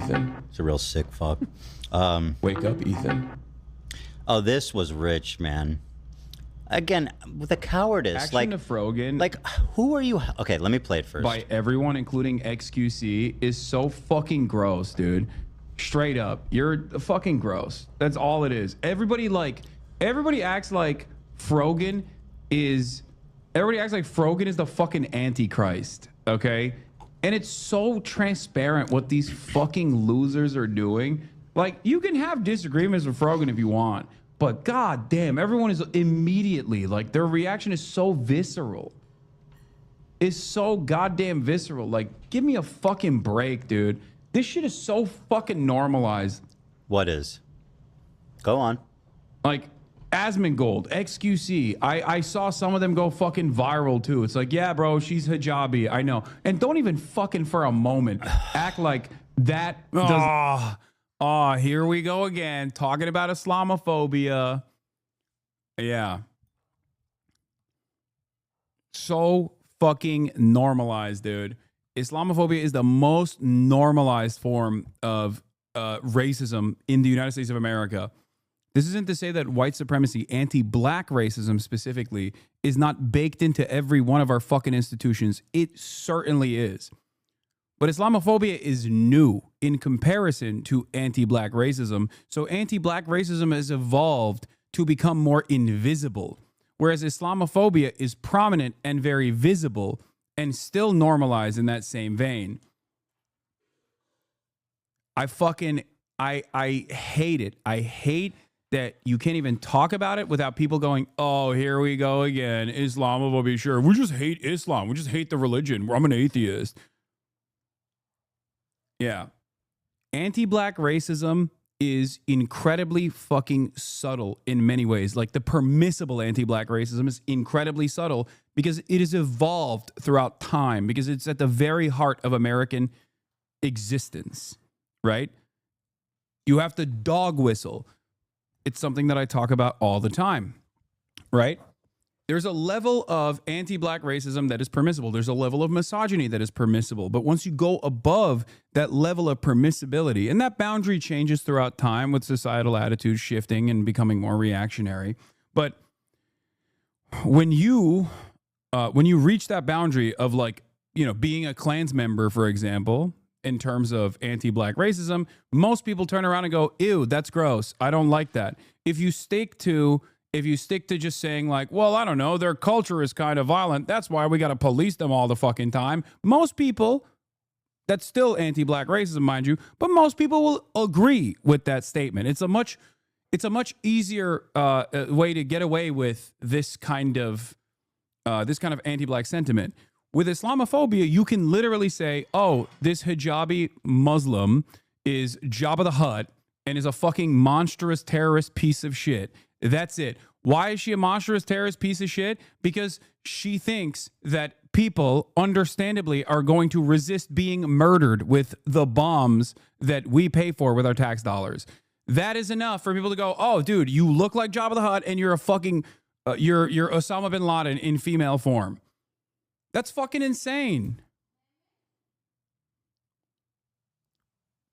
Ethan, It's a real sick fuck. wake up, Ethan. Oh, this was rich, man. Again, with the cowardice. Action like, to Frogan. like, who are you? Okay, let me play it first. By everyone, including XQC, is so fucking gross, dude. Straight up, you're fucking gross. That's all it is. Everybody acts like Frogan is the fucking Antichrist, okay? And it's so transparent what these fucking losers are doing. Like, you can have disagreements with Frogan if you want, but god damn, everyone is immediately, like, their reaction is so visceral. It's so goddamn visceral. Like, give me a fucking break, dude. This shit is so fucking normalized. What is? Go on. Like, Asmongold, XQC, I saw some of them go fucking viral too. It's like, yeah, bro, she's hijabi. I know. And don't even fucking for a moment act like that does... Oh, here we go again. Talking about Islamophobia. Yeah. So fucking normalized, dude. Islamophobia is the most normalized form of racism in the United States of America. This isn't to say that white supremacy, anti-black racism specifically, is not baked into every one of our fucking institutions. It certainly is. But Islamophobia is new in comparison to anti-black racism. So anti-black racism has evolved to become more invisible, whereas Islamophobia is prominent and very visible and still normalized in that same vein. I hate it. I hate that you can't even talk about it without people going, oh, here we go again. Islamophobia, sure. We just hate Islam. We just hate the religion. I'm an atheist. Yeah. Anti-black racism is incredibly fucking subtle in many ways. Like the permissible anti-black racism is incredibly subtle because it has evolved throughout time, because it's at the very heart of American existence, right? You have to dog whistle. It's something that I talk about all the time, right? There's a level of anti-black racism that is permissible. There's a level of misogyny that is permissible. But once you go above that level of permissibility, and that boundary changes throughout time with societal attitudes shifting and becoming more reactionary. But when you reach that boundary of, like, you know, being a Klans member, for example, in terms of anti-black racism, most people turn around and go, ew, that's gross. I don't like that. If you stick to just saying, like, well, I don't know, their culture is kind of violent, that's why we got to police them all the fucking time. Most people, that's still anti-black racism, mind you, but most people will agree with that statement. It's a much easier way to get away with this kind of anti-black sentiment. With Islamophobia, you can literally say, oh, this hijabi Muslim is Jabba the Hutt and is a fucking monstrous terrorist piece of shit. That's it. Why is she a monstrous terrorist piece of shit? Because she thinks that people, understandably, are going to resist being murdered with the bombs that we pay for with our tax dollars. That is enough for people to go, oh, dude, you look like Jabba the Hutt and you're a fucking, you're Osama bin Laden in female form. That's fucking insane.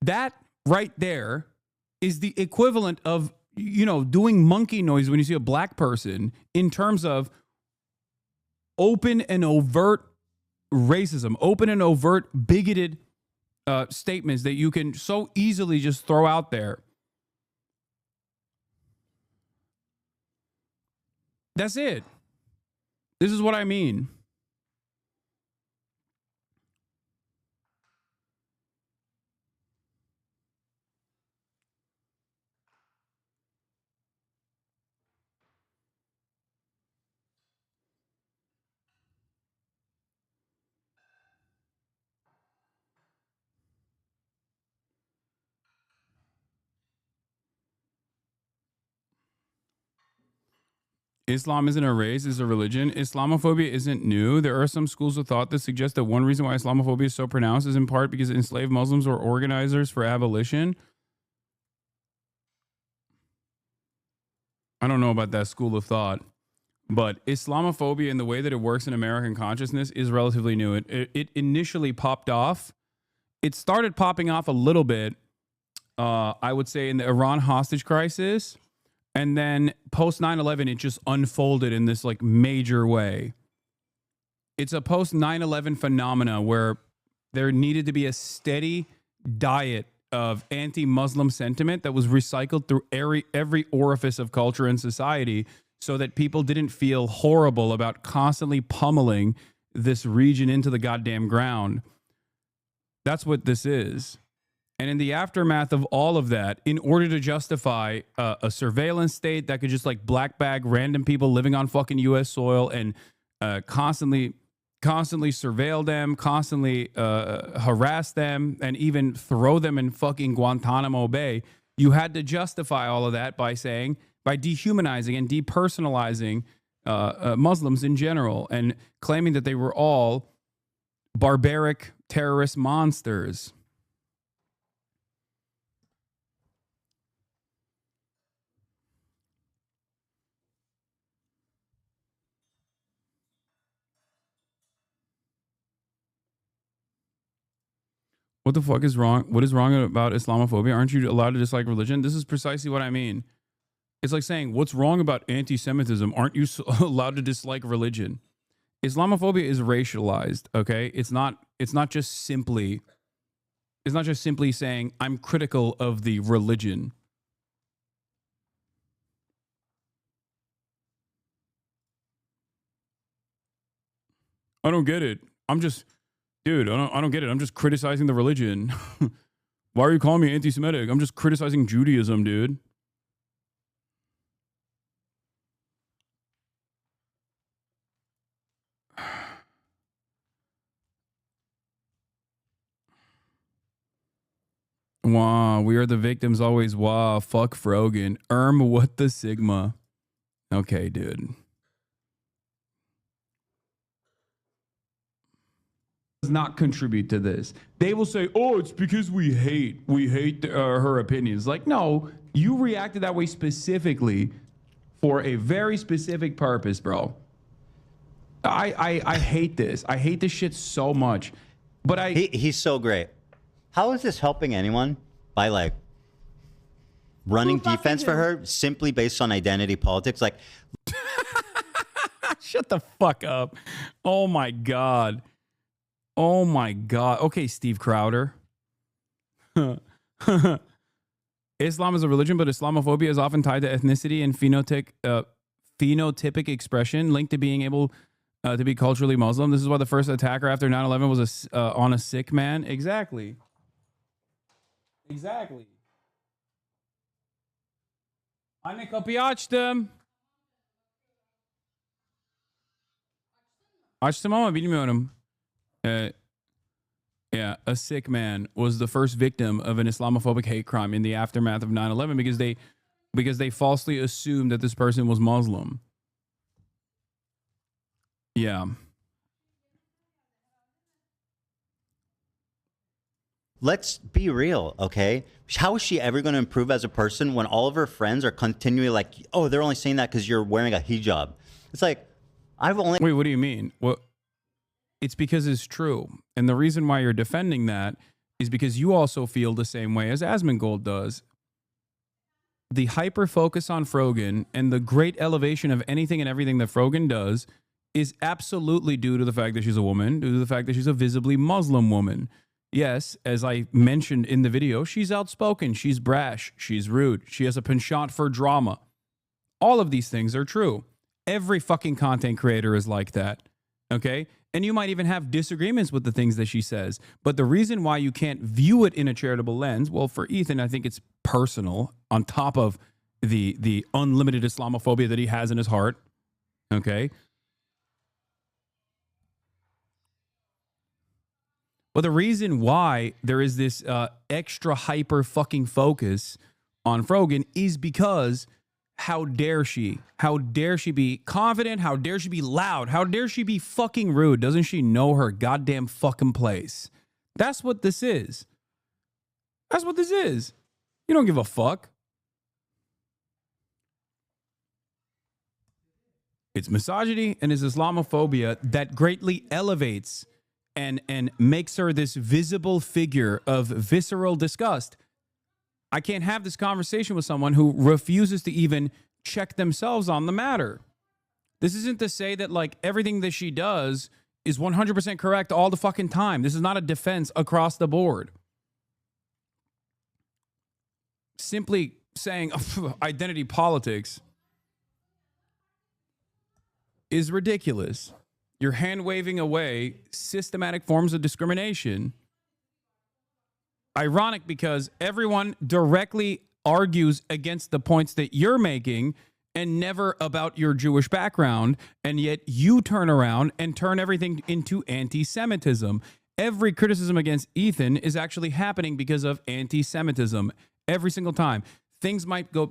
That right there is the equivalent of, you know, doing monkey noise when you see a black person, in terms of open and overt racism, open and overt bigoted statements that you can so easily just throw out there. That's it. This is what I mean. Islam isn't a race, it's a religion. Islamophobia isn't new. There are some schools of thought that suggest that one reason why Islamophobia is so pronounced is in part because enslaved Muslims were organizers for abolition. I don't know about that school of thought, but Islamophobia and the way that it works in American consciousness is relatively new. It initially popped off. It started popping off a little bit, I would say, in the Iran hostage crisis. And then post 9/11, it just unfolded in this like major way. It's a post 9/11 phenomena where there needed to be a steady diet of anti-Muslim sentiment that was recycled through every orifice of culture and society, so that people didn't feel horrible about constantly pummeling this region into the goddamn ground. That's what this is. And in the aftermath of all of that, in order to justify a surveillance state that could just like black bag random people living on fucking U.S. soil and constantly surveil them, constantly harass them, and even throw them in fucking Guantanamo Bay, you had to justify all of that by dehumanizing and depersonalizing Muslims in general, and claiming that they were all barbaric terrorist monsters. What the fuck is wrong? What is wrong about Islamophobia? Aren't you allowed to dislike religion? This is precisely what I mean. It's like saying, what's wrong about anti-Semitism? Aren't you allowed to dislike religion? Islamophobia is racialized, okay? It's not just simply saying I'm critical of the religion. I don't get it. Dude, I don't get it. I'm just criticizing the religion. Why are you calling me anti-Semitic? I'm just criticizing Judaism, dude. Wow, we are the victims always. Wow, fuck Frogan. What the Sigma? Okay, dude. Does not contribute to this. They will say, "Oh, it's because we hate her opinions." Like, no, you reacted that way specifically for a very specific purpose, bro. I hate this. I hate this shit so much. But he's so great. How is this helping anyone by like running defense for her simply based on identity politics? Like, shut the fuck up. Oh my God. Oh my God. Okay, Steve Crowder. Islam is a religion, but Islamophobia is often tied to ethnicity and phenotypic expression linked to being able to be culturally Muslim. This is why the first attacker after 9/11 was on a sick man. Exactly. Exactly. Anne kapıyı açtım. Açtım ama bilmiyorum. Yeah, a sick man was the first victim of an Islamophobic hate crime in the aftermath of 9/11 because they falsely assumed that this person was Muslim. Yeah. let's be real, okay? How is she ever going to improve as a person when all of her friends are continually like, oh, they're only saying that because you're wearing a hijab? It's like, I've only... Wait, what do you mean? Well, it's because it's true. And the reason why you're defending that is because you also feel the same way as Asmongold does. The hyper focus on Frogan and the great elevation of anything and everything that Frogan does is absolutely due to the fact that she's a woman, due to the fact that she's a visibly Muslim woman. Yes, as I mentioned in the video, she's outspoken, she's brash, she's rude, she has a penchant for drama. All of these things are true. Every fucking content creator is like that, okay? And you might even have disagreements with the things that she says. But the reason why you can't view it in a charitable lens, well, for Ethan, I think it's personal on top of the unlimited Islamophobia that he has in his heart, okay? But the reason why there is this extra hyper fucking focus on Frogan is because how dare she? How dare she be confident? How dare she be loud? How dare she be fucking rude? Doesn't she know her goddamn fucking place? That's what this is. That's what this is. You don't give a fuck. It's misogyny and it's Islamophobia that greatly elevates and makes her this visible figure of visceral disgust. I can't have this conversation with someone who refuses to even check themselves on the matter. This isn't to say that like everything that she does is 100% correct all the fucking time. This is not a defense across the board. Simply saying identity politics is ridiculous. You're hand-waving away systematic forms of discrimination. Ironic because everyone directly argues against the points that you're making and never about your Jewish background, and yet you turn around and turn everything into anti-Semitism. Every criticism against Ethan is actually happening because of anti-Semitism every single time. Things might go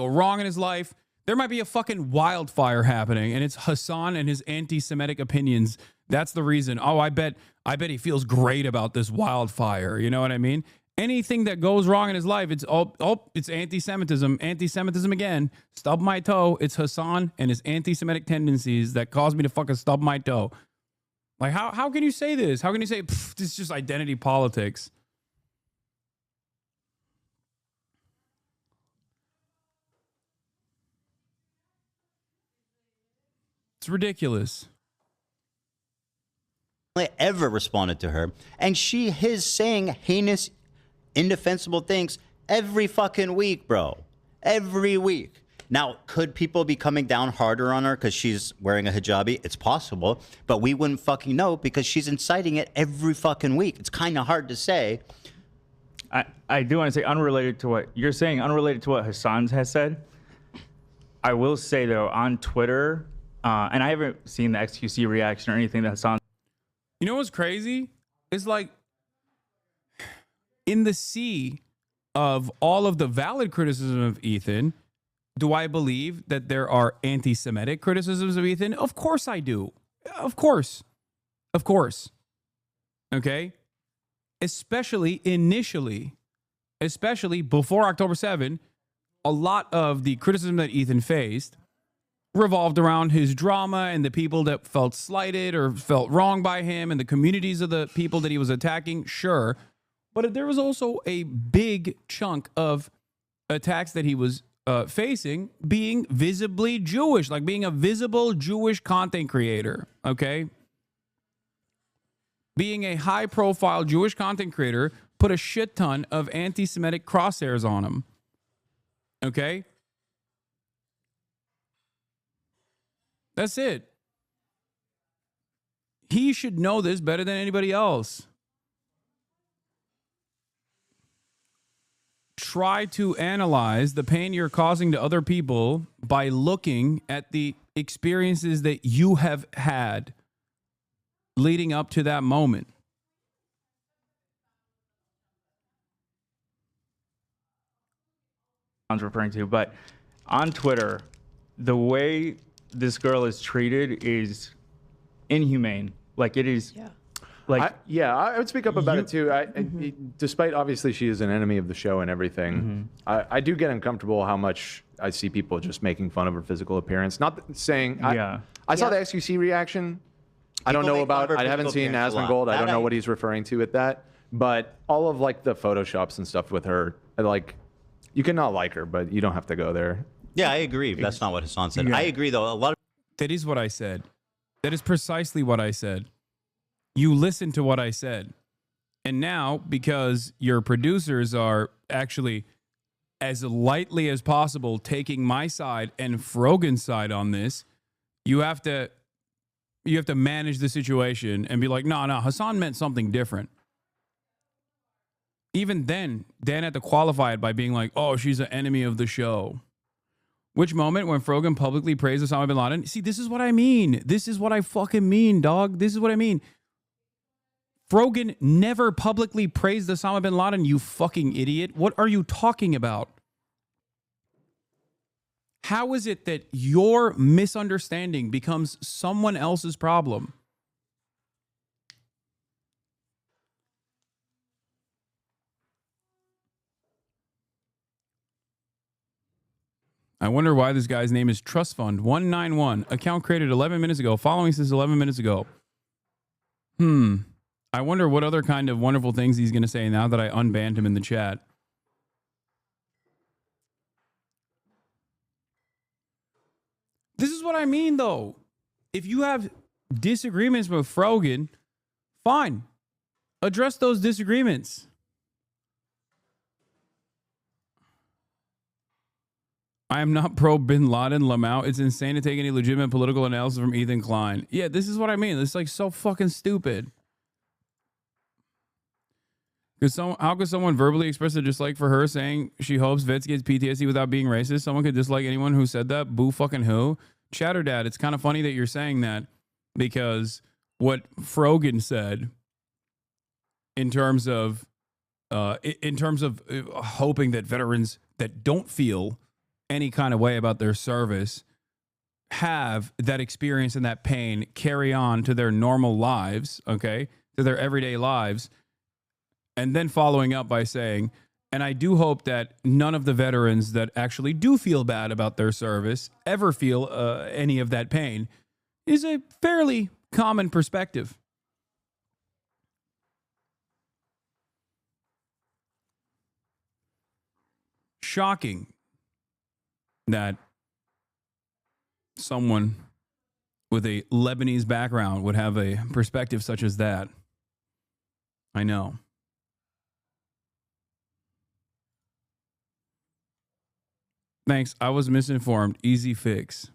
wrong in his life. There might be a fucking wildfire happening, and it's Hasan and his anti-Semitic opinions. That's the reason. Oh, I bet he feels great about this wildfire. You know what I mean? Anything that goes wrong in his life, it's it's anti-Semitism. Anti-Semitism again. Stub my toe. It's Hasan and his anti-Semitic tendencies that caused me to fucking stub my toe. Like, how can you say this? How can you say this is just identity politics? It's ridiculous. Ever responded to her, and his saying heinous, indefensible things every fucking week, bro. Every week. Now, could people be coming down harder on her because she's wearing a hijabi? It's possible, but we wouldn't fucking know because she's inciting it every fucking week. It's kind of hard to say. I do want to say, unrelated to what you're saying, unrelated to what Hasan has said, I will say, though, on Twitter, and I haven't seen the XQC reaction or anything that Hasan. You know what's crazy? It's like in the sea of all of the valid criticism of Ethan, do I believe that there are anti-Semitic criticisms of Ethan? Of course I do. Of course. Of course. Okay? Especially initially, especially before October 7, a lot of the criticism that Ethan faced revolved around his drama and the people that felt slighted or felt wrong by him and the communities of the people that he was attacking. Sure. But there was also a big chunk of attacks that he was facing being visibly Jewish, like being a visible Jewish content creator. Okay. Being a high profile Jewish content creator put a shit ton of anti-Semitic crosshairs on him. Okay. That's it. He should know this better than anybody else. Try to analyze the pain you're causing to other people by looking at the experiences that you have had leading up to that moment. I was referring to, but on Twitter, the way this girl is treated is inhumane. Like it is. Yeah. Like I would speak up about it too. Despite obviously she is an enemy of the show and everything, I do get uncomfortable how much I see people just making fun of her physical appearance. Not saying I saw the XQC reaction. I don't know about. I haven't seen Asmongold. I don't know what he's referring to with that. But all of like the photoshops and stuff with her, like you cannot like her, but you don't have to go there. Yeah, I agree. That's not what Hasan said. I agree though. A lot of that is what I said. That is precisely what I said. You listened to what I said. And now, because your producers are actually as lightly as possible taking my side and Frogan's side on this, you have to manage the situation and be like, no, Hasan meant something different. Even then, Dan had to qualify it by being like, oh, she's an enemy of the show. Which moment when Frogan publicly praised Osama bin Laden? See, this is what I mean. This is what I fucking mean, dog. This is what I mean. Frogan never publicly praised Osama bin Laden, you fucking idiot. What are you talking about? How is it that your misunderstanding becomes someone else's problem? I wonder why this guy's name is Trust Fund 191. Account created 11 minutes ago. Following says 11 minutes ago. I wonder what other kind of wonderful things he's going to say now that I unbanned him in the chat. This is what I mean, though. If you have disagreements with Frogan, fine. Address those disagreements. I am not pro bin Laden, Lamau. It's insane to take any legitimate political analysis from Ethan Klein. Yeah, this is what I mean. It's like so fucking stupid. How could someone verbally express a dislike for her saying she hopes Vets gets PTSD without being racist? Someone could dislike anyone who said that? Boo fucking who? Chatter Dad, it's kind of funny that you're saying that because what Frogan said in terms of hoping that veterans that don't feel any kind of way about their service have that experience and that pain carry on to their normal lives, okay, to their everyday lives, and then following up by saying, and I do hope that none of the veterans that actually do feel bad about their service ever feel any of that pain, is a fairly common perspective. Shocking that someone with a Lebanese background would have a perspective such as that. I know. Thanks. I was misinformed. Easy fix.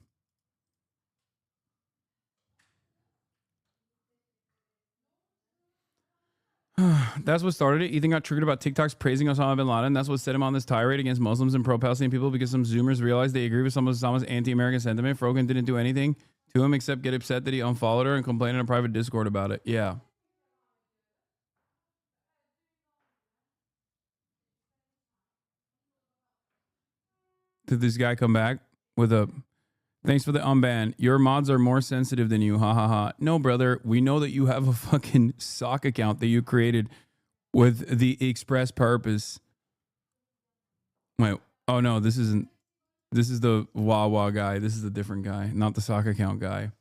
That's what started it. Ethan got triggered about TikToks praising Osama bin Laden. That's what set him on this tirade against Muslims and pro-Palestinian people because some Zoomers realized they agree with some of Osama's anti-American sentiment. Frogan didn't do anything to him except get upset that he unfollowed her and complain in a private Discord about it. Yeah. Did this guy come back with a thanks for the unban? Your mods are more sensitive than you. Ha ha ha. No, brother. We know that you have a fucking sock account that you created with the express purpose. Wait. Oh no, this isn't. This is the Wawa guy. This is a different guy, not the sock account guy.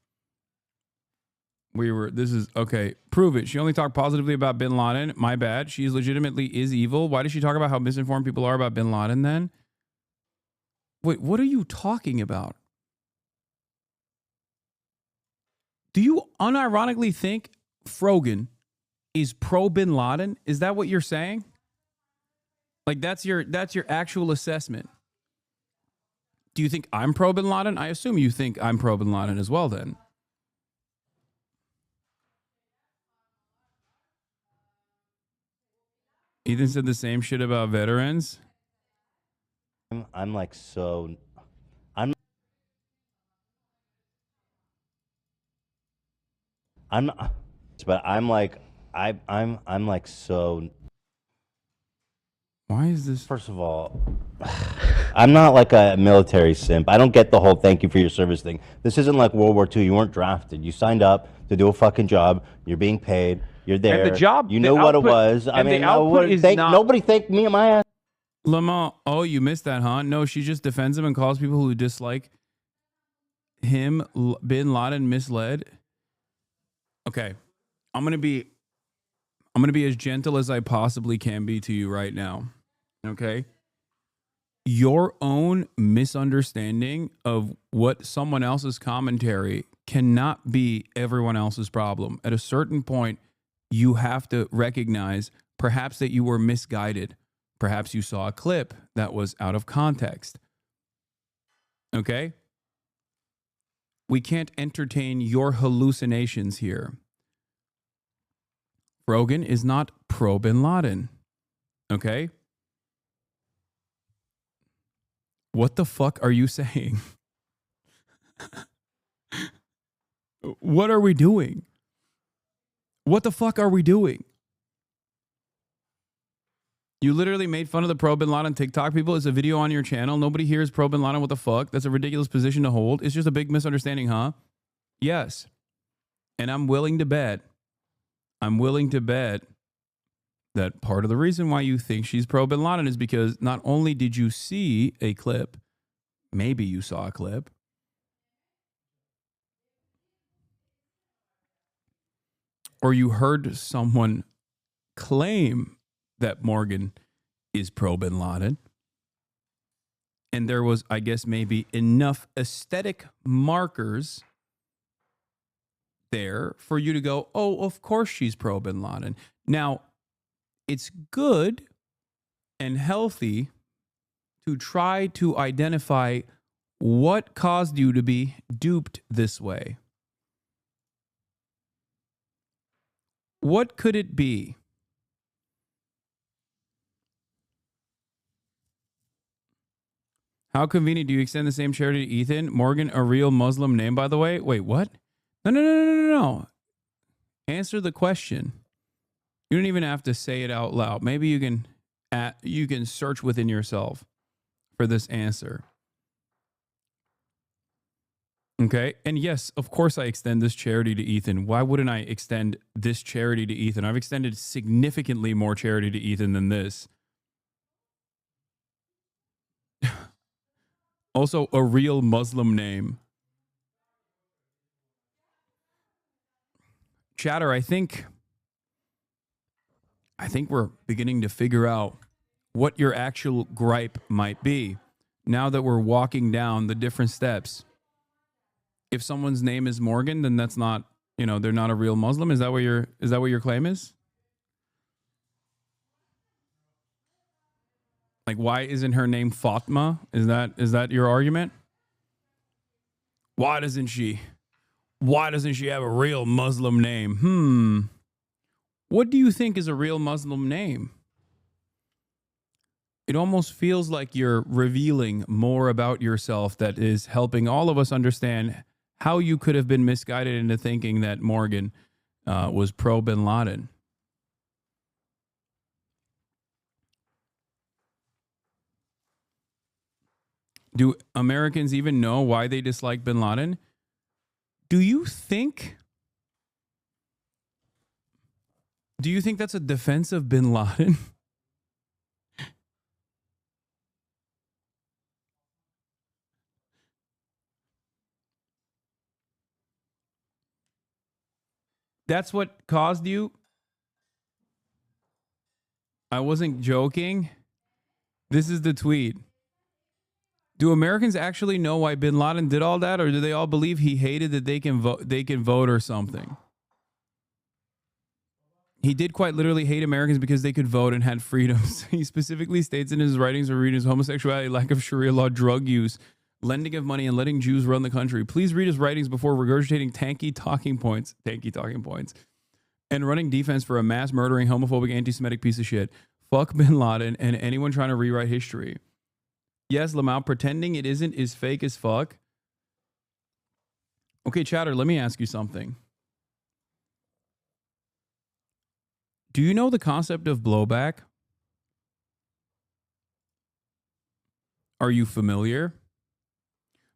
This is, okay, prove it. She only talked positively about Bin Laden. My bad. She legitimately is evil. Why does she talk about how misinformed people are about Bin Laden then? Wait, what are you talking about? Do you unironically think Frogan is pro Bin Laden? Is that what you're saying? Like that's your actual assessment. Do you think I'm pro Bin Laden? I assume you think I'm pro Bin Laden as well then. Ethan said the same shit about veterans. I'm like so. I'm but I'm like I'm like so. Why is this? First of all, I'm not like a military simp. I don't get the whole thank you for your service thing. This isn't like World War II. You weren't drafted. You signed up to do a fucking job. You're being paid. You're there. And the job, you know what it was. I mean, nobody thanked me and my ass. Lamont, oh, you missed that, huh? No, she just defends him and calls people who dislike him Bin Laden misled. Okay, I'm gonna be as gentle as I possibly can be to you right now. Okay, your own misunderstanding of what someone else's commentary cannot be everyone else's problem. At a certain point, you have to recognize perhaps that you were misguided. Perhaps you saw a clip that was out of context. Okay? We can't entertain your hallucinations here. Rogan is not pro Bin Laden. Okay? What the fuck are you saying? What are we doing? What the fuck are we doing? You literally made fun of the pro Bin Laden TikTok people. It's a video on your channel. Nobody here is pro Bin Laden. What the fuck? That's a ridiculous position to hold. It's just a big misunderstanding, huh? Yes. And I'm willing to bet that part of the reason why you think she's pro Bin Laden is because not only did you see a clip, maybe you saw a clip, or you heard someone claim that Morgan is pro Bin Laden. And there was, I guess, maybe enough aesthetic markers there for you to go, oh, of course she's pro Bin Laden. Now, it's good and healthy to try to identify what caused you to be duped this way. What could it be? How convenient. Do you extend the same charity to Ethan? Morgan, a real Muslim name, by the way? Wait, what? No. Answer the question. You don't even have to say it out loud. Maybe you can search within yourself for this answer. Okay? And yes, of course I extend this charity to Ethan. Why wouldn't I extend this charity to Ethan? I've extended significantly more charity to Ethan than this. Also, a real Muslim name. Chatter, I think we're beginning to figure out what your actual gripe might be now that we're walking down the different steps. If someone's name is Morgan, then that's not, they're not a real Muslim. Is that what your claim is? Like, why isn't her name Fatma? Is that your argument? Why doesn't she have a real Muslim name? What do you think is a real Muslim name? It almost feels like you're revealing more about yourself that is helping all of us understand how you could have been misguided into thinking that Morgan was pro Bin Laden. Do Americans even know why they dislike bin Laden? Do you think that's a defense of bin Laden? That's what caused you? I wasn't joking. This is the tweet. Do Americans actually know why bin Laden did all that, or do they all believe he hated that they can vote or something? He did quite literally hate Americans because they could vote and had freedoms. He specifically states in his writings or readings homosexuality, lack of Sharia law, drug use, lending of money, and letting Jews run the country. Please read his writings before regurgitating tanky talking points, and running defense for a mass murdering, homophobic, anti-Semitic piece of shit. Fuck bin Laden and anyone trying to rewrite history. Yes, Lamau, pretending it isn't is fake as fuck. Okay, chatter, let me ask you something. Do you know the concept of blowback? Are you familiar?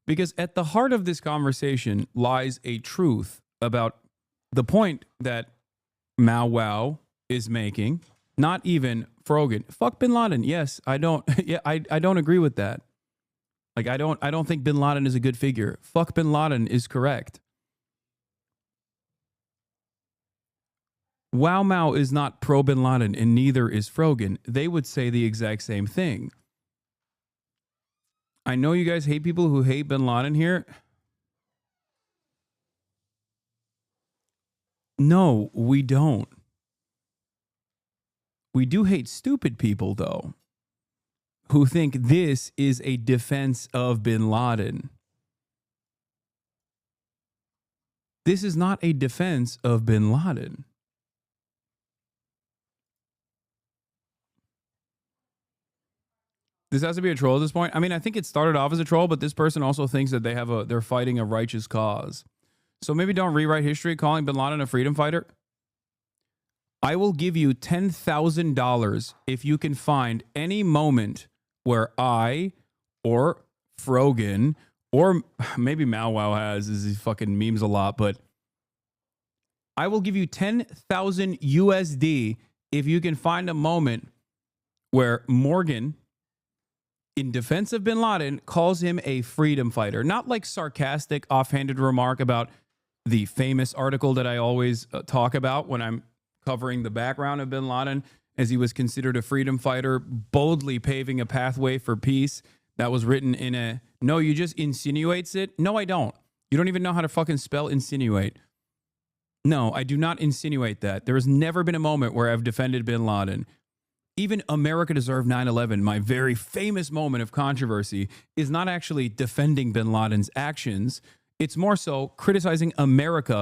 Because at the heart of this conversation lies a truth about the point that Mao Wow is making. Not even Frogan. Fuck bin Laden. Yes, I don't. Yeah, I don't agree with that. Like, I don't think bin Laden is a good figure. Fuck bin Laden is correct. Wow Mao is not pro bin Laden, and neither is Frogan. They would say the exact same thing. I know you guys hate people who hate bin Laden here. No, we don't. We do hate stupid people, though, who think this is a defense of bin Laden. This is not a defense of bin Laden. This has to be a troll at this point. I mean, I think it started off as a troll, but this person also thinks that they're fighting a righteous cause. So maybe don't rewrite history calling bin Laden a freedom fighter. I will give you $10,000 if you can find any moment where I or Frogan or maybe Mao Wow has, as he fucking memes a lot, but I will give you 10,000 USD if you can find a moment where Morgan, in defense of bin Laden, calls him a freedom fighter. Not like sarcastic, offhanded remark about the famous article that I always talk about when I'm covering the background of bin Laden, as he was considered a freedom fighter, boldly paving a pathway for peace. That was written in a, no, you just insinuates it. No, I don't. You don't even know how to fucking spell insinuate. No, I do not insinuate that. There has never been a moment where I've defended bin Laden. Even America Deserved 9/11, my very famous moment of controversy, is not actually defending bin Laden's actions. It's more so criticizing America